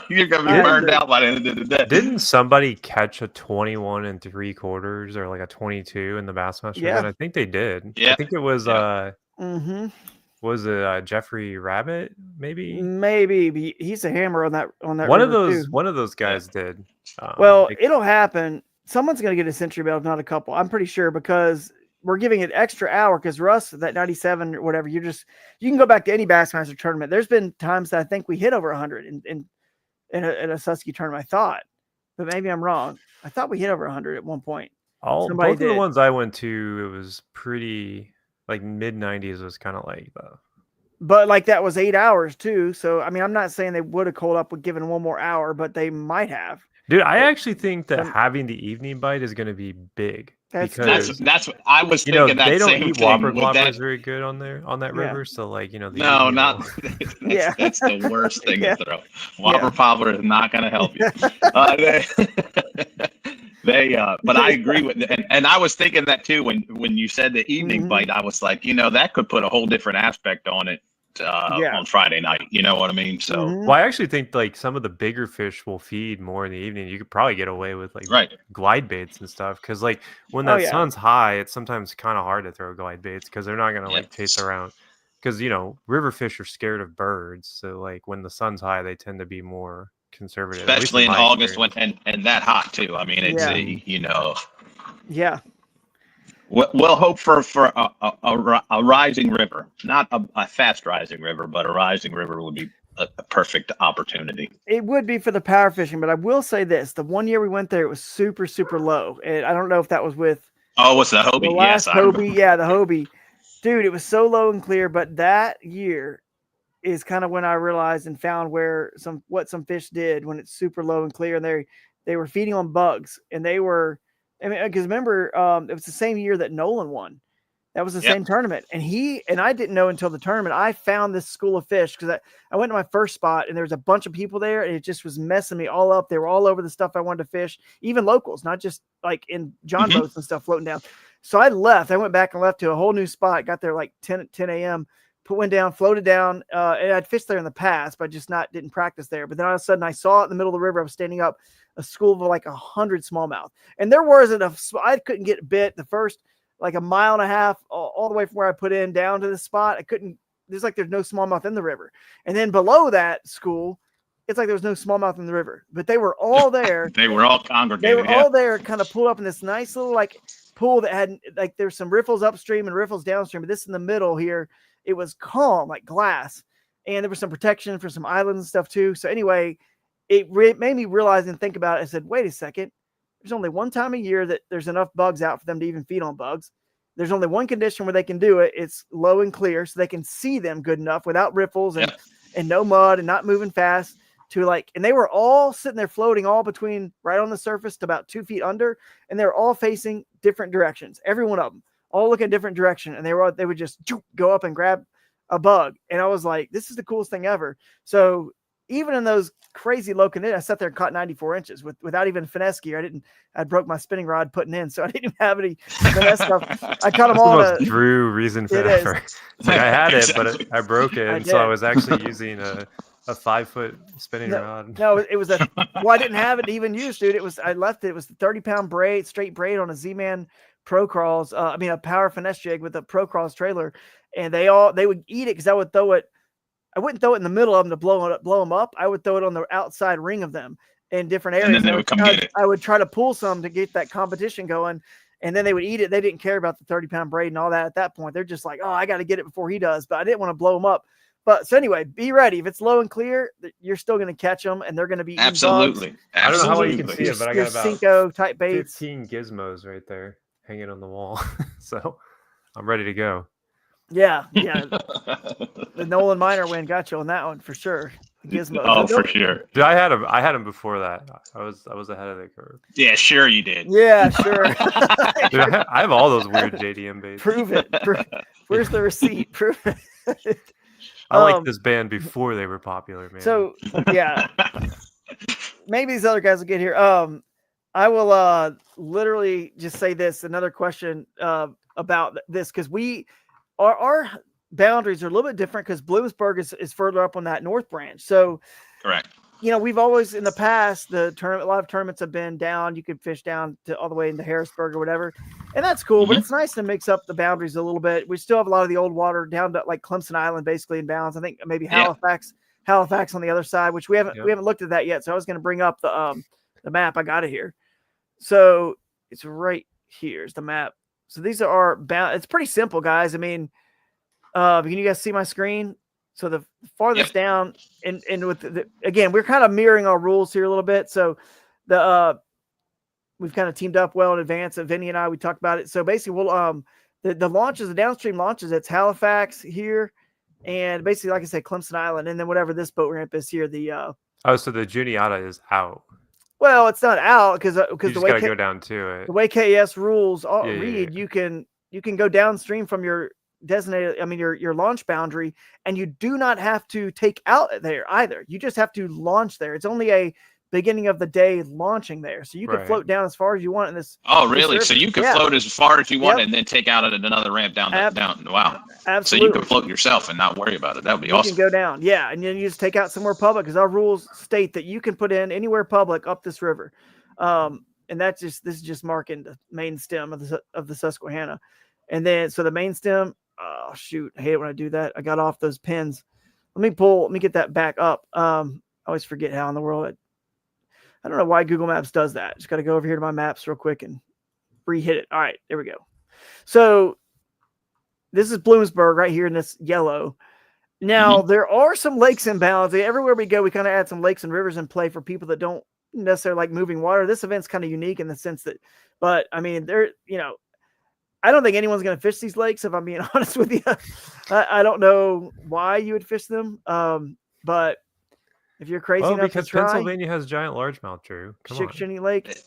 you're going to be burned out by the end of the day.
Didn't somebody catch a 21 and 3/4 or a 22 in the Bassmaster event? I think they did.
Yeah.
I think it was was it Jeffrey Rabbit?
Maybe he's a hammer on that.
One of those guys did.
It'll happen. Someone's going to get a century belt, if not a couple. I'm pretty sure, because we're giving it extra hour. Because Russ, that 97 or whatever, you can go back to any Bassmaster tournament. There's been times that I think we hit over 100 in a Susky tournament. I thought, but maybe I'm wrong. I thought we hit over 100 at one point.
Both of the ones I went to, it was pretty. Mid 90s was kind of
but that was 8 hours too. So, I mean, I'm not saying they would have called up with given one more hour, but they might have.
Dude, I actually think that having the evening bite is going to be big.
That's what I was thinking.
They don't eat Whoppers very good on that river. So
no, not that's the worst thing to throw. Whopper Popper is not going to help you. But I agree with it. And I was thinking that too when you said the evening bite. I was like, that could put a whole different aspect on it on Friday night. You know what I mean? So,
well, I actually think some of the bigger fish will feed more in the evening. You could probably get away with glide baits and stuff, because when that sun's high, it's sometimes kind of hard to throw glide baits because they're not going to chase around. Because river fish are scared of birds, so when the sun's high, they tend to be more conservative,
especially in August and that hot too. I mean, it's We'll hope for a rising river, not a fast rising river, but a rising river would be a perfect opportunity.
It would be for the power fishing, but I will say this: the one year we went there, it was super, super low, and I don't know if that was with.
Oh, what's the Hobie?
The last Hobie, the Hobie, dude. It was so low and clear, but that year is kind of when I realized and found what some fish did when it's super low and clear, and they were feeding on bugs, and they were. I mean, because remember, it was the same year that Nolan won. That was the same tournament. And I didn't know until the tournament. I found this school of fish because I went to my first spot and there was a bunch of people there and it just was messing me all up. They were all over the stuff I wanted to fish, even locals, not just in John boats and stuff floating down. So I left. I went back and left to a whole new spot. Got there 10 a.m., went down, floated down. And I'd fished there in the past, but just didn't practice there. But then all of a sudden I saw it in the middle of the river. I was standing up. a school of like 100 smallmouth. And there wasn't I couldn't get bit the first like a mile and a half all the way from where I put in down to the spot. There's no smallmouth in the river. And then below that school, it's like there was no smallmouth in the river, but they were all there.
They were all congregated.
They were all there, kind of pulled up in this nice little like pool that had like there's some riffles upstream and riffles downstream. But this in the middle here, it was calm like glass, and there was some protection for some islands and stuff too. So anyway, it made me realize and think about it. I said, wait a second, there's only one time a year that there's enough bugs out for them to even feed on bugs. There's only one condition where they can do it. It's low and clear, so they can see them good enough without riffles and no mud and not moving fast. And they were all sitting there floating all between right on the surface to about 2 feet under, and they're all facing different directions. Every one of them all look a different direction, and they would just go up and grab a bug. And I was like, this is the coolest thing ever. So even in those crazy low conditions, I sat there and caught 94 inches without even finesse gear. I broke my spinning rod putting in, so I didn't even have any finesse stuff. I caught them all.
The most Drew reason for that. It's like I had it, but I broke it, and so I was actually using a 5-foot spinning rod.
No, it was I didn't have it to even use, dude. I left it. It was the 30-pound braid, straight braid on a Z-Man Pro Crawls. A power finesse jig with a Pro Crawls trailer, and they would eat it because I would throw it. I wouldn't throw it in the middle of them to blow them up. I would throw it on the outside ring of them in different areas.
And then they would come get it.
I would try to pull some to get that competition going, and then they would eat it. They didn't care about the 30-pound braid and all that at that point. They're just like, oh, I got to get it before he does. But I didn't want to blow them up. But so anyway, be ready. If it's low and clear, you're still going to catch them, and they're going to be
absolutely.
I don't know how you can see it, but I got about
Cinco type baits.
15 gizmos right there hanging on the wall. So I'm ready to go.
Yeah. The Nolan Minor win got you on that one for sure. Gizmo.
Oh, for sure.
Dude, I had him before that. I was ahead of the curve.
Yeah, sure you did.
Yeah, sure.
Dude, I have all those weird JDM baits.
Prove it. Where's the receipt? Prove it.
I liked this band before they were popular, man.
So yeah, maybe these other guys will get here. I will literally just say this. Another question about this, because our boundaries are a little bit different because Bloomsburg is further up on that north branch. So
correct.
We've always in the past a lot of tournaments have been down. You could fish down to all the way into Harrisburg or whatever, and that's cool. But it's nice to mix up the boundaries a little bit. We still have a lot of the old water down to like Clemson Island, basically in bounds. I think maybe Halifax on the other side, which we haven't looked at that yet. So I was going to bring up the map. I got it here. So it's right here. Is the map. So these are our bound. It's pretty simple, guys. I mean, can you guys see my screen? So the farthest down, and with again, we're kind of mirroring our rules here a little bit. So we've kind of teamed up well in advance. Vinny and I, we talked about it. So basically, we'll the launches, the downstream launches, it's Halifax here, and basically, like I said, Clemson Island, and then whatever this boat ramp is here.
So the Juniata is out.
Well, it's not out because
the way gotta go down to it.
The way KS rules read, you can go downstream from your designated, your launch boundary, and you do not have to take out there either. You just have to launch there. It's only a beginning of the day launching there, so you can float down as far as you want in this.
Oh, really? So you can float as far as you want and then take out at another ramp down. Wow.
Absolutely.
So you can float yourself and not worry about it. That would be awesome.
You can go down, and then you just take out somewhere public, because our rules state that you can put in anywhere public up this river, and this is just marking the main stem of the Susquehanna, and then so the main stem. Oh shoot! I hate it when I do that. I got off those pins. Let me get that back up. I always forget how in the world. I don't know why Google Maps does that. Just got to go over here to my maps real quick and re-hit it. All right, there we go. So this is Bloomsburg right here in this yellow. Now there are some lakes in bounds. Everywhere we go, we kind of add some lakes and rivers in play for people that don't necessarily like moving water. This event's kind of unique in the sense that, but I mean, I don't think anyone's going to fish these lakes, if I'm being honest with you. I don't know why you would fish them, but if you're crazy enough
because
to try,
Pennsylvania has giant largemouth, Drew.
Chickasha Lake.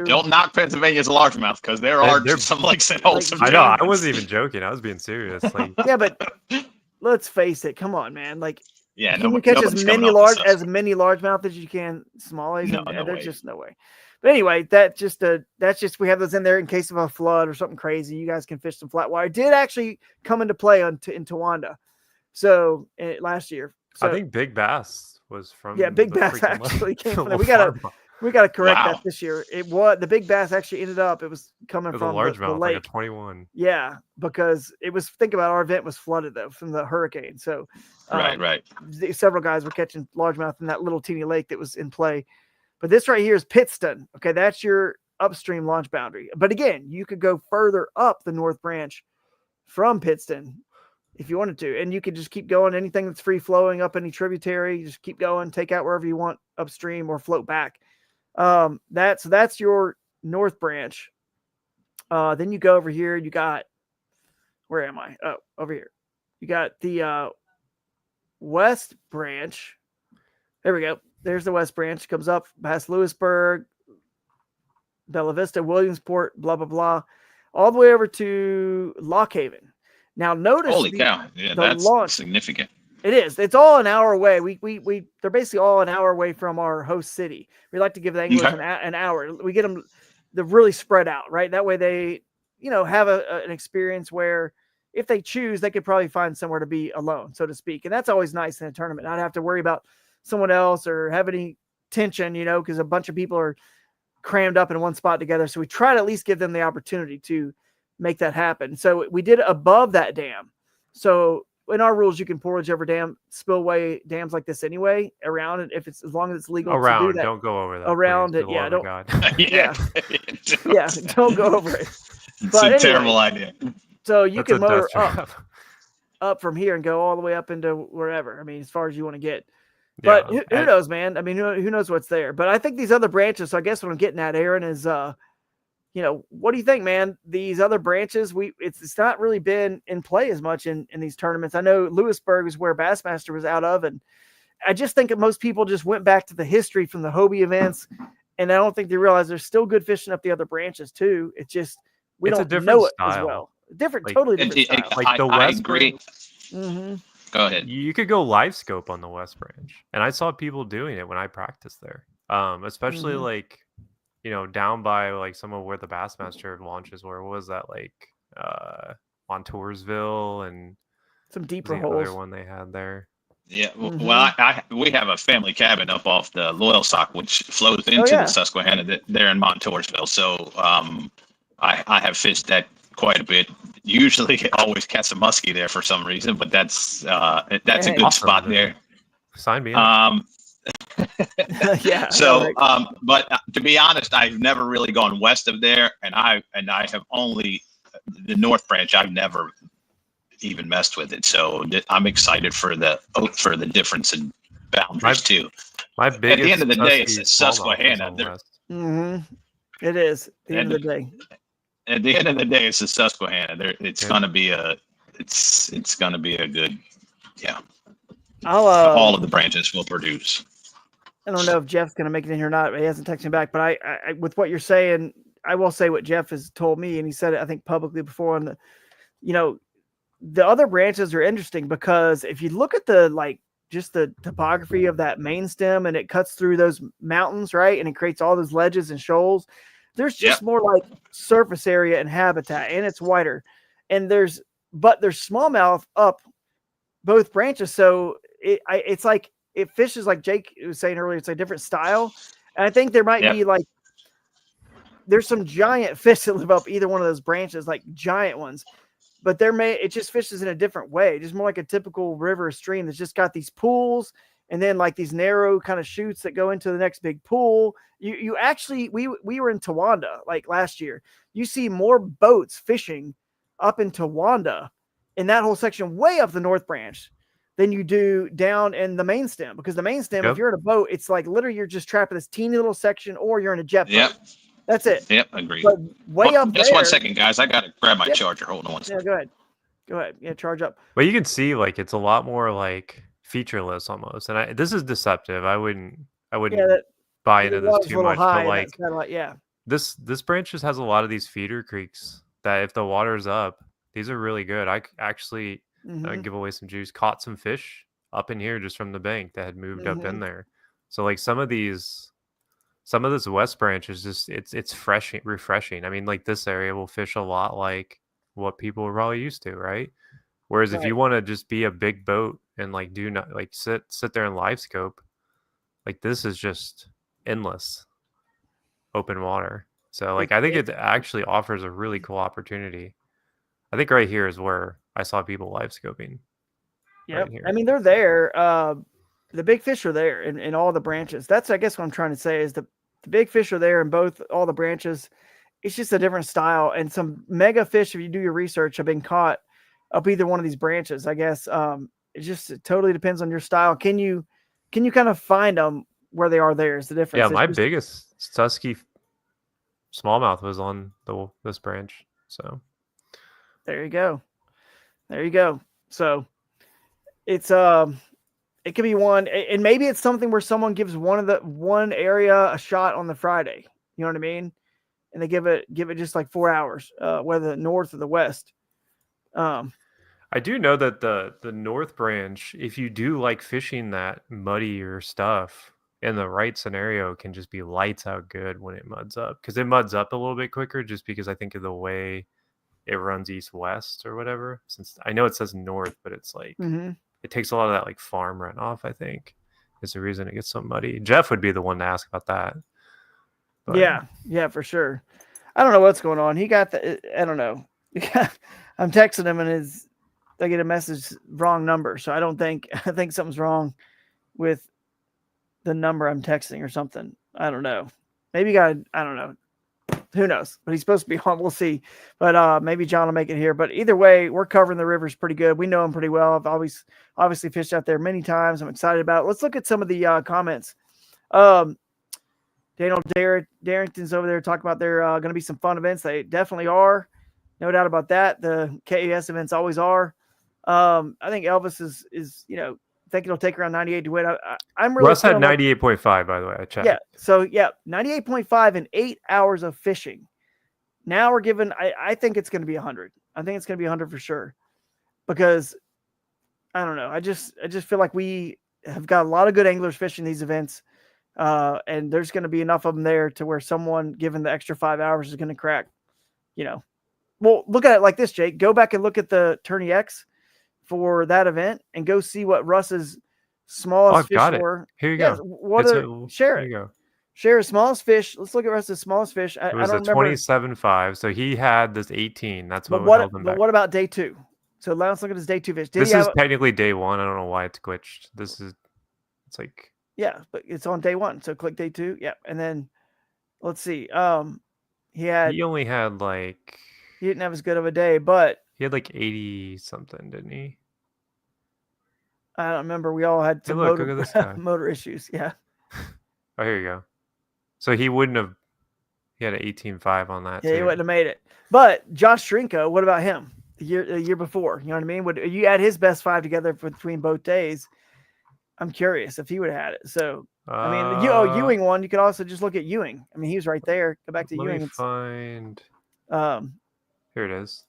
Don't knock Pennsylvania's largemouth, because there are some lakes that hold some.
I know. I wasn't even joking. I was being serious.
Yeah, but let's face it. Come on, man. Can you catch as many largemouth as you can smallies? No, there's just no way. But anyway, that's just we have those in there in case of a flood or something crazy. You guys can fish some flat water. It did actually come into play in Towanda, so last year. So,
I think big bass was from
big
the
bass
freaking
actually came from there.
La
We gotta correct
Wow.
that this year. It was the big bass actually ended up. It was coming
It was a
from the
largemouth, like a
lake.
21.
Yeah, because it was. Think about it, our event was flooded though from the hurricane. So
Right.
several guys were catching largemouth in that little teeny lake that was in play. But this right here is Pittston. Okay, that's your upstream launch boundary. But again, you could go further up the North Branch from Pittston if you wanted to, and you could just keep going. Anything that's free flowing up any tributary, just keep going, take out wherever you want upstream or float back. That's your North Branch. Then you go over here. You got, where am I? Oh, over here. You got the West Branch. There we go. There's the West Branch. Comes up past Lewisburg, Bella Vista, Williamsport, blah, blah, blah, all the way over to Lock Haven. Now notice
Holy cow. Yeah, that's significant.
It is. It's all an hour away. They're basically all an hour away from our host city. We like to give the anglers an hour. We get them to really spread out, right? That way they, have an experience where if they choose, they could probably find somewhere to be alone, so to speak. And that's always nice in a tournament. Not have to worry about someone else or have any tension, because a bunch of people are crammed up in one spot together. So we try to at least give them the opportunity to make that happen. So we did it above that dam. So in our rules, you can portage over spillway dams like this anyway around it, if it's as long as it's legal
around.
To do that.
Don't go over that.
Around
please,
it, yeah. Don't.
Yeah.
Don't go over it.
It's a terrible idea.
So you can motor up from here and go all the way up into wherever. I mean, as far as you want to get. But who knows, man? I mean, who knows what's there? But I think these other branches. So I guess what I'm getting at, Aaron, is what do you think, man? These other branches, it's not really been in play as much in these tournaments. I know Lewisburg is where Bassmaster was out of, and I just think that most people just went back to the history from the Hobie events, and I don't think they realize there's still good fishing up the other branches too. It's just we don't know it as well. Totally different style.
Like the West.
I agree.
Mm-hmm.
Go ahead.
You could go live scope on the West Branch, and I saw people doing it when I practiced there. Especially like, down by like some of where the Bassmaster launches were. What was that, like Montoursville and
some deeper
the
holes.
other one they had there?
Yeah, well, we have a family cabin up off the Loyal Sock, which flows into the Susquehanna there in Montoursville. So I have fished that quite a bit. Usually, always catch a muskie there for some reason, but that's a good spot there.
Sign me up.
Yeah.
So, but to be honest, I've never really gone west of there, and I have only the North Branch. I've never even messed with it, so I'm excited for the difference in boundaries too.
My biggest
at the end of the day, it's Susquehanna.
It is at the end of the day.
At the end of the day, it's the Susquehanna. It's gonna be a good, all of the branches will produce.
I don't know if Jeff's going to make it in here or not. He hasn't texted me back, but I with what you're saying, I will say what Jeff has told me, and he said it, I think, publicly before. On the other branches are interesting because if you look at just the topography of that main stem, and it cuts through those mountains, right, and it creates all those ledges and shoals. There's just more like surface area and habitat, and it's wider, and there's smallmouth up both branches, so it's like. It fishes like Jake was saying earlier. It's a different style. And I think there might be there's some giant fish that live up either one of those branches, like giant ones, but it just fishes in a different way. Just more like a typical river or stream that's just got these pools and then like these narrow kind of chutes that go into the next big pool. You actually, we were in Tawanda like last year. You see more boats fishing up in Tawanda in that whole section way up the North Branch than you do down in the main stem, because the main stem, if you're in a boat, it's like literally you're just trapped in this teeny little section, or you're in a jet boat. That's it.
Yep, agreed.
But up
just
there,
1 second, guys. I gotta grab my charger. Hold on one second.
Yeah, go ahead. Yeah, charge up.
But you can see like it's a lot more like featureless almost, and this is deceptive. I wouldn't buy into this too much. But this branch just has a lot of these feeder creeks that if the water's up, these are really good. I actually. Give away some juice. Caught some fish up in here just from the bank that had moved up in there. So like some of this West Branch is just it's refreshing. I mean, like this area will fish a lot like what people are probably used to, right? Whereas if you want to just be a big boat and like do not like sit there and live scope, like this is just endless open water. So like I think it actually offers a really cool opportunity. I think right here is where I saw people live scoping.
Yeah,
right here.
I mean they're there. The big fish are there in all the branches. That's I guess what I'm trying to say is the big fish are there in all the branches. It's just a different style, and some mega fish, if you do your research, have been caught up either one of these branches. I guess it totally depends on your style. Can you kind of find them where they are? There is the difference.
Yeah, my biggest Susky smallmouth was on this branch. So
there you go. So it's it could be one, and maybe it's something where someone gives one area a shot on the Friday. You know what I mean? And they give it just like 4 hours, whether the north or the west.
I do know that the north branch, if you do like fishing that muddier stuff in the right scenario, can just be lights out good when it muds up, because it muds up a little bit quicker just because I think of the way it runs east-west or whatever. Since I know it says north, but it's like it takes a lot of that like farm runoff, I think, is the reason it gets so muddy. Jeff would be the one to ask about that.
But yeah, for sure. I don't know what's going on. He got I don't know. I'm texting him and I get a message, wrong number. So I think something's wrong with the number I'm texting or something. I don't know. Maybe I don't know. Who knows? But he's supposed to be on. We'll see. But maybe John will make it here. But either way, we're covering the rivers pretty good. We know them pretty well. I've always obviously fished out there many times. I'm excited about it. Let's look at some of the comments. Daniel Darrington's over there talking about there going to be some fun events. They definitely are. No doubt about that. The KAS events always are. I think Elvis is think it'll take around 98 to win. I'm really.
Russ had 98.5, by the way. I checked.
Yeah. So 98.5 in 8 hours of fishing. Now we're given. I think it's going to be 100. I think it's going to be 100 for sure, because I don't know. I just feel like we have got a lot of good anglers fishing these events, and there's going to be enough of them there to where someone given the extra 5 hours is going to crack. Well, look at it like this, Jake. Go back and look at the Tourney X for that event and go see what Russ's smallest fish were.
Here you go.
Share it.
Here you go.
Share his smallest fish. Let's look at Russ's smallest fish.
It was a 27.5. So he had this 18. That's what held him back.
But what about day 2? So let's look at his day 2 fish.
This is technically day 1. I don't know why it's glitched. It's like.
Yeah, but it's on day 1. So click day 2. Yeah. And then let's see. He
only had like.
He didn't have as good of a day, but
he had like 80 something, didn't he?
I don't remember. We all had some
look at this guy.
motor issues. Yeah.
Oh, here you go. So he wouldn't have. He had an 18.5 on that.
Yeah, he wouldn't have made it. But Josh Shrinko, what about him? The year before, you know what I mean? Would you add his best 5 together between both days? I'm curious if he would have had it. So I mean, Ewing one. You could also just look at Ewing. I mean, he was right there. Go back to Ewing.
Let me find. Here it is.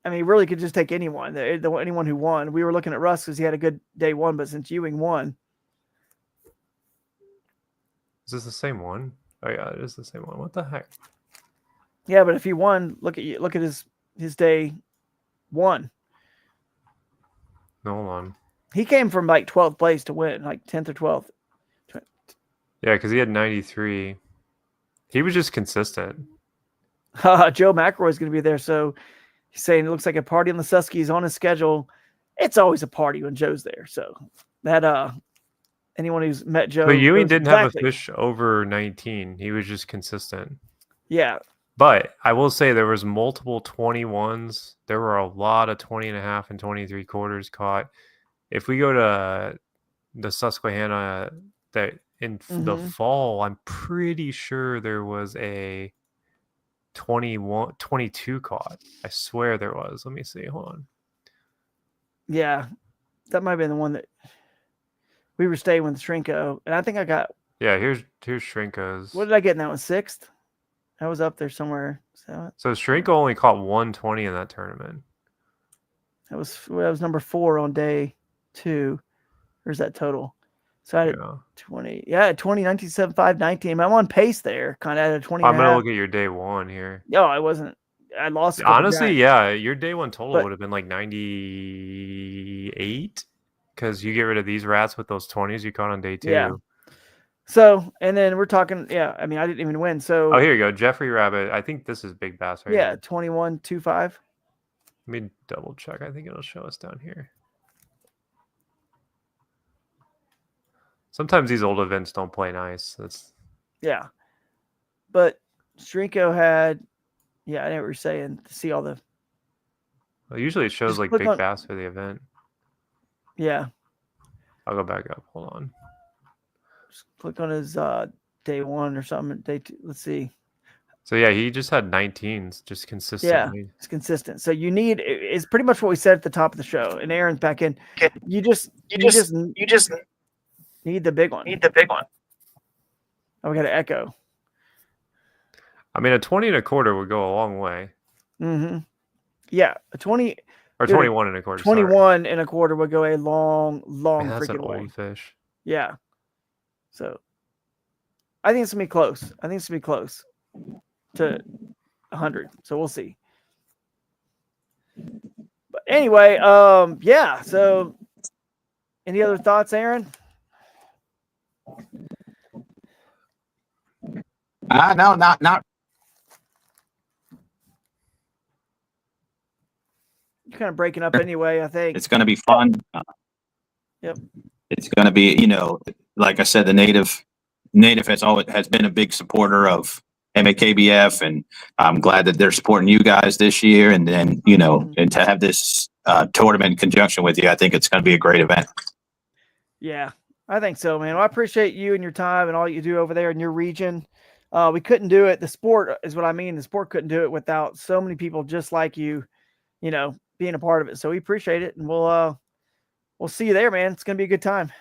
I mean, really could just take anyone. Anyone who won. We were looking at Russ because he had a good day 1, but since Ewing won.
Is this the same one? Oh yeah, it is the same one. What the heck?
Yeah, but if he won, look at his day 1.
No, hold on.
He came from like 12th place to win, like 10th or 12th.
Yeah, because he had 93. He was just consistent.
Joe McElroy is going to be there, so he's saying it looks like a party on the Susky is on his schedule. It's always a party when Joe's there. So that anyone who's met Joe,
but Ewing didn't have a fish over 19. He was just consistent.
Yeah,
but I will say there was multiple 21s. There were a lot of 20.5 and 23/4 caught. If we go to the Susquehanna, that in the fall, I'm pretty sure there was a 22 caught. I swear there was. Let me see. Hold on.
Yeah, that might have been the one that we were staying with Shrinko, and I think I got.
Yeah, here's Shrinko's.
What did I get in that one? 6th. I was up there somewhere.
So Shrinko only caught 120 in that tournament.
That was number 4 on day 2. Where's that total? So I had 20. Yeah, 20, 19.75, 19. I'm on pace there. Kind of at a 20.
I'm going to look at your day 1 here.
No, I wasn't. I lost.
Honestly, yeah. Your day 1 total would have been like 98. because you get rid of these rats with those 20s you caught on day 2.
Yeah. So, and then we're talking, I mean, I didn't even win. So,
oh, here you go. Jeffrey Rabbit. I think this is big bass, right?
Yeah, 21.25.
Let me double check. I think it'll show us down here. Sometimes these old events don't play nice.
Yeah. But Strinko had, I know what you're saying, to see all the.
Well, usually it shows like big bass for the event.
Yeah.
I'll go back up. Hold on.
Just click on his day 1 or something. Day 2. Let's see.
So yeah, he just had 19s, just consistently.
Yeah, it's consistent. So you need, it's pretty much what we said at the top of the show. And Aaron's back in. You just need the big one. Oh, we got an echo.
I mean, a 20 and a quarter would go a long way.
Mm-hmm. Yeah, a 20
or 21 and a quarter.
21 and a quarter would go a long
that's
freaking
an
way.
old fish.
Yeah. So I think it's gonna be close. To 100. So we'll see. But anyway, yeah. So any other thoughts, Aaron?
No, not.
You're kind of breaking up anyway, I think.
It's going to be fun.
Yep.
It's going to be, like I said, the native has been a big supporter of MAKBF, and I'm glad that they're supporting you guys this year. And then, and to have this tournament in conjunction with you, I think it's going to be a great event.
Yeah, I think so, man. Well, I appreciate you and your time and all you do over there in your region. We couldn't do it. The sport is what I mean. The sport couldn't do it without so many people just like you, being a part of it. So we appreciate it, and we'll see you there, man. It's gonna be a good time.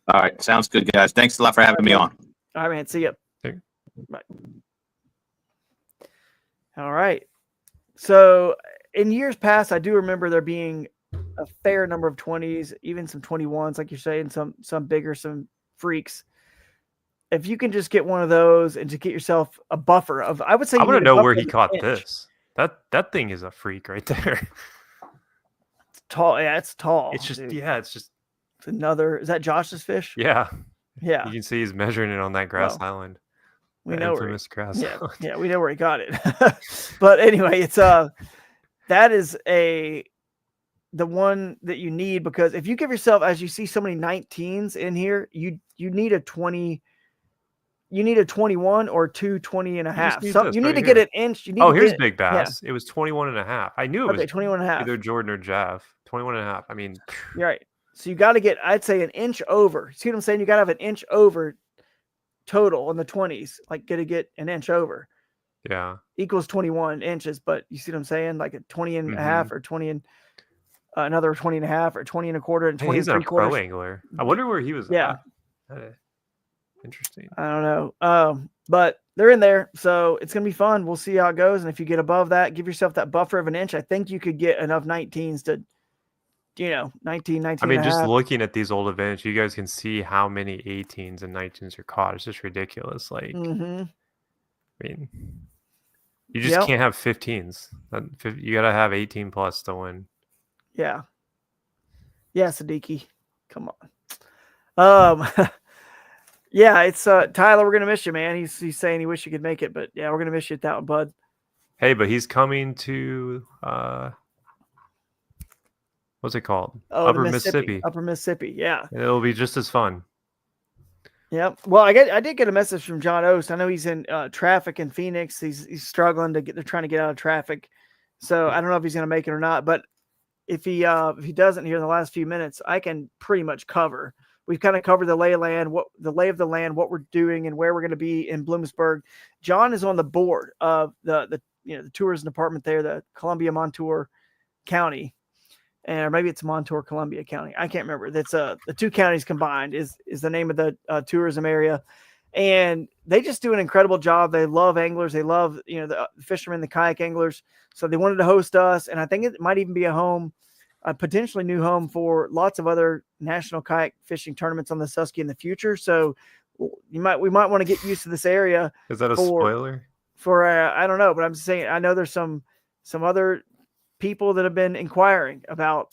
All right, sounds good, guys. Thanks a lot for having me on.
All right, man. See you.
Okay.
Bye. All right. So in years past, I do remember there being a fair number of 20s, even some 21s, like you're saying, some bigger, some freaks. If you can just get one of those and just get yourself a buffer of, I would say,
I want to know where he caught this. That thing is a freak right there.
It's tall. Yeah, it's tall.
It's just,
dude.
it's
another. Is that Josh's fish?
Yeah.
Yeah.
You can see he's measuring it on that grass island.
We know where
grass island.
Yeah, we know where he got it. But anyway, it's that is the one that you need, because if you give yourself, as you see so many 19s in here, you need a 20. You need a 21 or 20 and a half. You need to get an inch.
Here's big bass. Yeah. It was 21 and a half. I knew it was
21 and a half.
Either Jordan or Jeff. 21 and a half. I mean,
you're right. So you got to get, I'd say, an inch over. See what I'm saying? You got to have an inch over total in the 20s. Like, get an inch over.
Yeah.
Equals 21 inches. But you see what I'm saying? Like a 20 and a half, or 20 and another 20 and a half, or 20 and a quarter, and 20 and 3/4.
Pro angler. I wonder where he was.
Yeah.
Interesting.
I don't know. But they're in there, so it's gonna be fun. We'll see how it goes. And if you get above that, give yourself that buffer of an inch. I think you could get enough 19s to, 19. I
mean, just looking at these old events, you guys can see how many 18s and 19s are caught. It's just ridiculous. Like, I mean, you just can't have 15s. You got to have 18 plus to win.
Yeah. Yeah, Siddiqui. Come on. Yeah, it's Tyler. We're gonna miss you, man. He's saying he wish he could make it, but yeah, we're gonna miss you at that one, bud.
Hey, but he's coming to what's it called?
Upper Mississippi. Upper Mississippi, yeah.
And it'll be just as fun.
Yep. Well, I did get a message from John Oast. I know he's in traffic in Phoenix. He's struggling they're trying to get out of traffic. So I don't know if he's gonna make it or not. But if he doesn't here in the last few minutes, I can pretty much cover. We've kind of covered the lay of the land, what we're doing, and where we're going to be in Bloomsburg. John is on the board of the tourism department there, the Columbia Montour County, or maybe it's Montour Columbia County. I can't remember. That's the two counties combined is the name of the tourism area, and they just do an incredible job. They love anglers. They love the fishermen, the kayak anglers. So they wanted to host us, and I think it might even be a potentially new home for lots of other national kayak fishing tournaments on the Susky in the future. So we might want to get used to this area.
Is that a spoiler?
For I don't know, but I'm just saying, I know there's some other people that have been inquiring about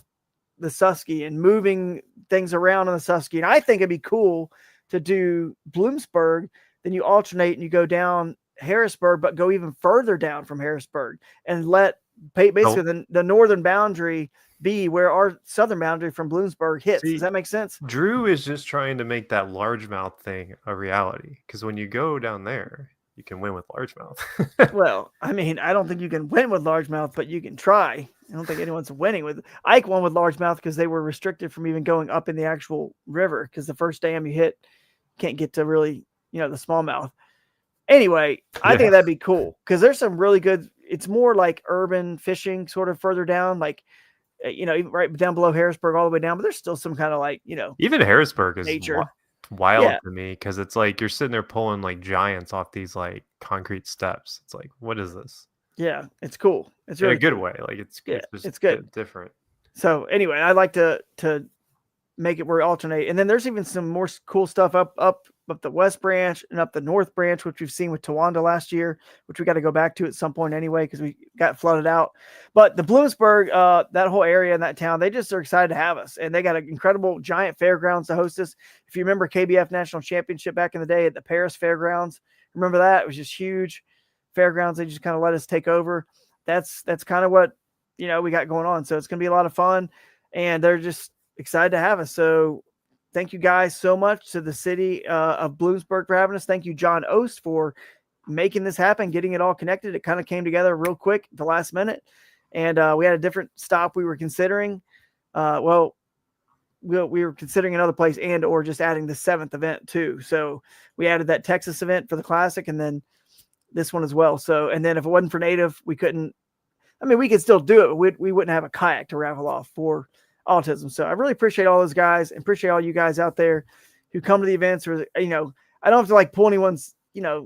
the Susky and moving things around on the Susky. And I think it'd be cool to do Bloomsburg, then you alternate and you go down Harrisburg, but go even further down from Harrisburg and let basically the northern boundary be where our southern boundary from Bloomsburg hits. Does that make sense?
Drew is just trying to make that largemouth thing a reality, because when you go down there, you can win with largemouth.
Well, I mean, I don't think you can win with largemouth, but you can try. I don't think anyone's winning with Ike won with largemouth because they were restricted from even going up in the actual river, because the first dam you hit can't get to really, the smallmouth. Anyway, I think that'd be cool because there's some really good. It's more like urban fishing, sort of further down, like even right down below Harrisburg, all the way down. But there's still some kind of like
even Harrisburg is
nature.
Wild to me, because it's like you're sitting there pulling like giants off these like concrete steps. It's like, what is this?
Yeah, it's cool. It's really
in a good
cool.
way. Like it's
good,
different.
So anyway, I'd like to make it where we alternate, and then there's even some more cool stuff up the West Branch and up the North Branch, which we've seen with Towanda last year, which we got to go back to at some point anyway because we got flooded out. But the Bloomsburg, that whole area in that town, they just are excited to have us, and they got an incredible giant fairgrounds to host us. If you remember KBF National Championship back in the day at the Paris Fairgrounds, remember that? It was just huge fairgrounds. They just kind of let us take over. That's kind of what we got going on. So it's going to be a lot of fun, and they're just excited to have us. So thank you guys so much to the city of Bloomsburg for having us. Thank you, John Ost, for making this happen, getting it all connected. It kind of came together real quick at the last minute. And we had a different stop we were considering. We were considering another place or just adding the 7th event too. So we added that Texas event for the Classic and then this one as well. So, and then if it wasn't for Native, we could still do it. We wouldn't have a kayak to raffle off for autism. So I really appreciate all those guys and appreciate all you guys out there who come to the events, or, I don't have to like pull anyone's,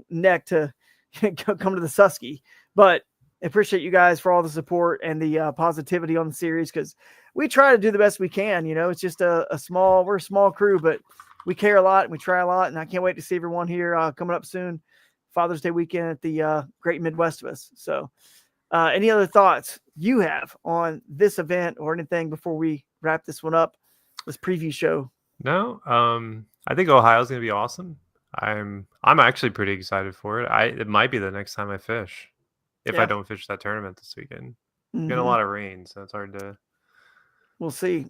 neck to come to the Susky, but I appreciate you guys for all the support and the positivity on the series. Cause we try to do the best we can, it's just we're a small crew, but we care a lot and we try a lot. And I can't wait to see everyone here coming up soon, Father's Day weekend at the great Midwest of us. So any other thoughts you have on this event or anything before we wrap this one up, this preview show?
No, I think Ohio's going to be awesome. I'm actually pretty excited for it. It might be the next time I fish if I don't fish that tournament this weekend. Getting a lot of rain, so it's hard to.
We'll see.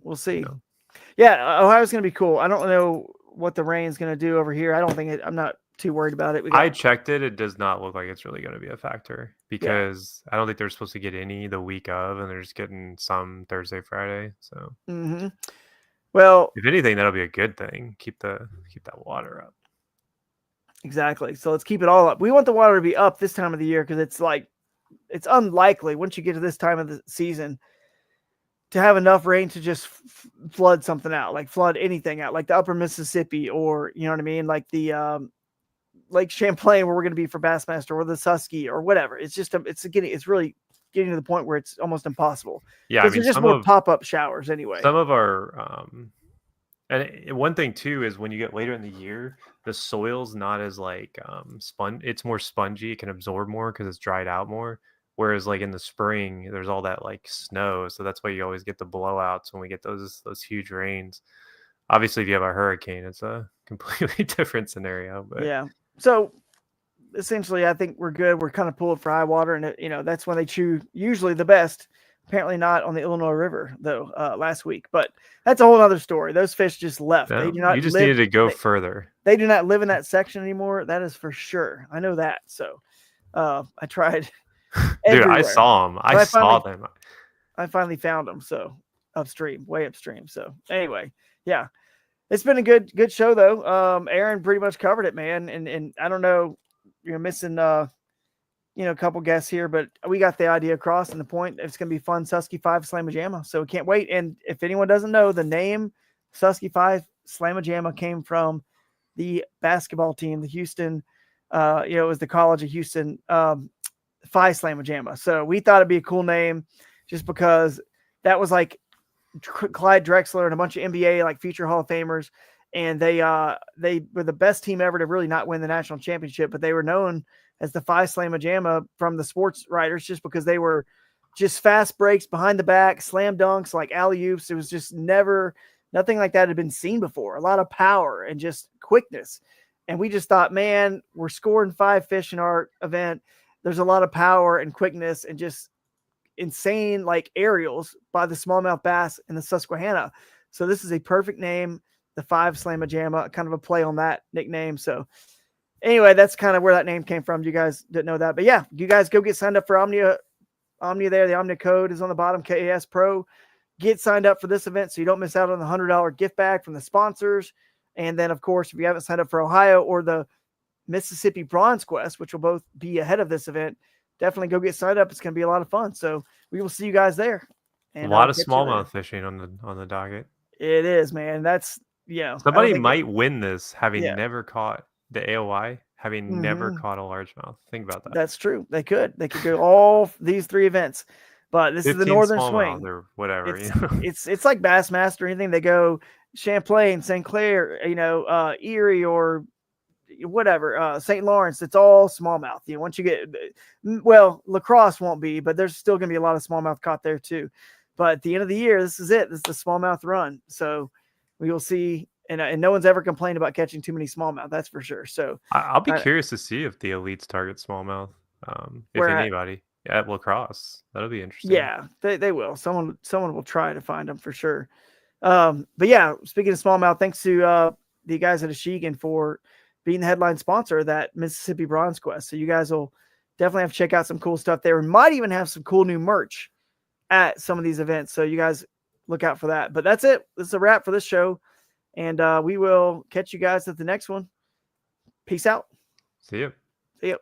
Yeah, Ohio's going to be cool. I don't know what the rain's going to do over here. I'm not too worried about it.
I checked it. It does not look like it's really going to be a factor because I don't think they're supposed to get any the week of, and they're just getting some Thursday, Friday. So,
well,
if anything, that'll be a good thing. Keep that water up.
Exactly. So let's keep it all up. We want the water to be up this time of the year because it's unlikely once you get to this time of the season to have enough rain to just flood something out, like flood anything out, like the upper Mississippi, or you know what I mean, like the Lake Champlain where we're going to be for Bassmaster, or the Susky or whatever. It's just it's really getting to the point where it's almost impossible.
Yeah,
because there's just more pop-up showers anyway.
Some of our and one thing too is when you get later in the year, the soil's not as like it's more spongy. It can absorb more because it's dried out more. Whereas like in the spring, there's all that like snow, so that's why you always get the blowouts when we get those huge rains. Obviously, if you have a hurricane, it's a completely different scenario. But
yeah, so essentially, I think we're good. We're kind of pulled for high water, and that's when they chew usually the best. Apparently not on the Illinois River though last week, but that's a whole other story. Those fish just left.
No,
they do not.
You just needed to go further.
They do not live in that section anymore. That is for sure. I know that. So I tried.
Dude, I saw them. I saw them.
I finally found them. So way upstream. So anyway, yeah, it's been a good show though. Aaron pretty much covered it, man. And I don't know, you're missing a couple guests here, but we got the idea across, and the point, it's going to be fun. Susky 5 Slama-Jama. So we can't wait. And if anyone doesn't know, the name Susky 5 Slama-Jama came from the basketball team, the Houston, it was the College of Houston, Phi Slama-Jama. So we thought it'd be a cool name just because that was like Clyde Drexler and a bunch of NBA like future Hall of Famers. And they were the best team ever to really not win the national championship, but they were known as the Phi Slama-Jama from the sports writers just because they were just fast breaks behind the back, slam dunks, like alley-oops. It was just nothing like that had been seen before. A lot of power and just quickness. And we just thought, man, we're scoring 5 fish in our event. There's a lot of power and quickness and just insane like aerials by the smallmouth bass in the Susquehanna. So this is a perfect name, the 5 Slama-Jama, kind of a play on that nickname. So anyway, that's kind of where that name came from. You guys didn't know that, but yeah, you guys go get signed up for Omnia there. The Omnia code is on the bottom, KAS Pro. Get signed up for this event so you don't miss out on the $100 gift bag from the sponsors. And then, of course, if you haven't signed up for Ohio or the Mississippi Bronze Quest, which will both be ahead of this event, definitely go get signed up. It's going to be a lot of fun. So we will see you guys there.
And a lot of smallmouth fishing on the docket.
It is, man. That's,
somebody might win this having never caught the AOI, having never caught a largemouth. Think about that.
That's true. They could go all these 3 events, but this is the Northern Swing
or whatever.
It's like Bassmaster or anything. They go Champlain, St. Clair, Erie or whatever, St. Lawrence. It's all smallmouth. Once you get, La Crosse won't be, but there's still going to be a lot of smallmouth caught there too. But at the end of the year, this is it. This is the smallmouth run. So we will see. And no one's ever complained about catching too many smallmouth. That's for sure. So
I'll be curious to see if the elites target smallmouth. If anybody at La Crosse, that'll be interesting.
Yeah, they will. Someone will try to find them for sure. But yeah, speaking of smallmouth, thanks to the guys at Ashegan for being the headline sponsor of that Mississippi Bronze Quest. So you guys will definitely have to check out some cool stuff there. We might even have some cool new merch at some of these events. So you guys look out for that. But that's it. This is a wrap for this show. And we will catch you guys at the next one. Peace out.
See you.
See you.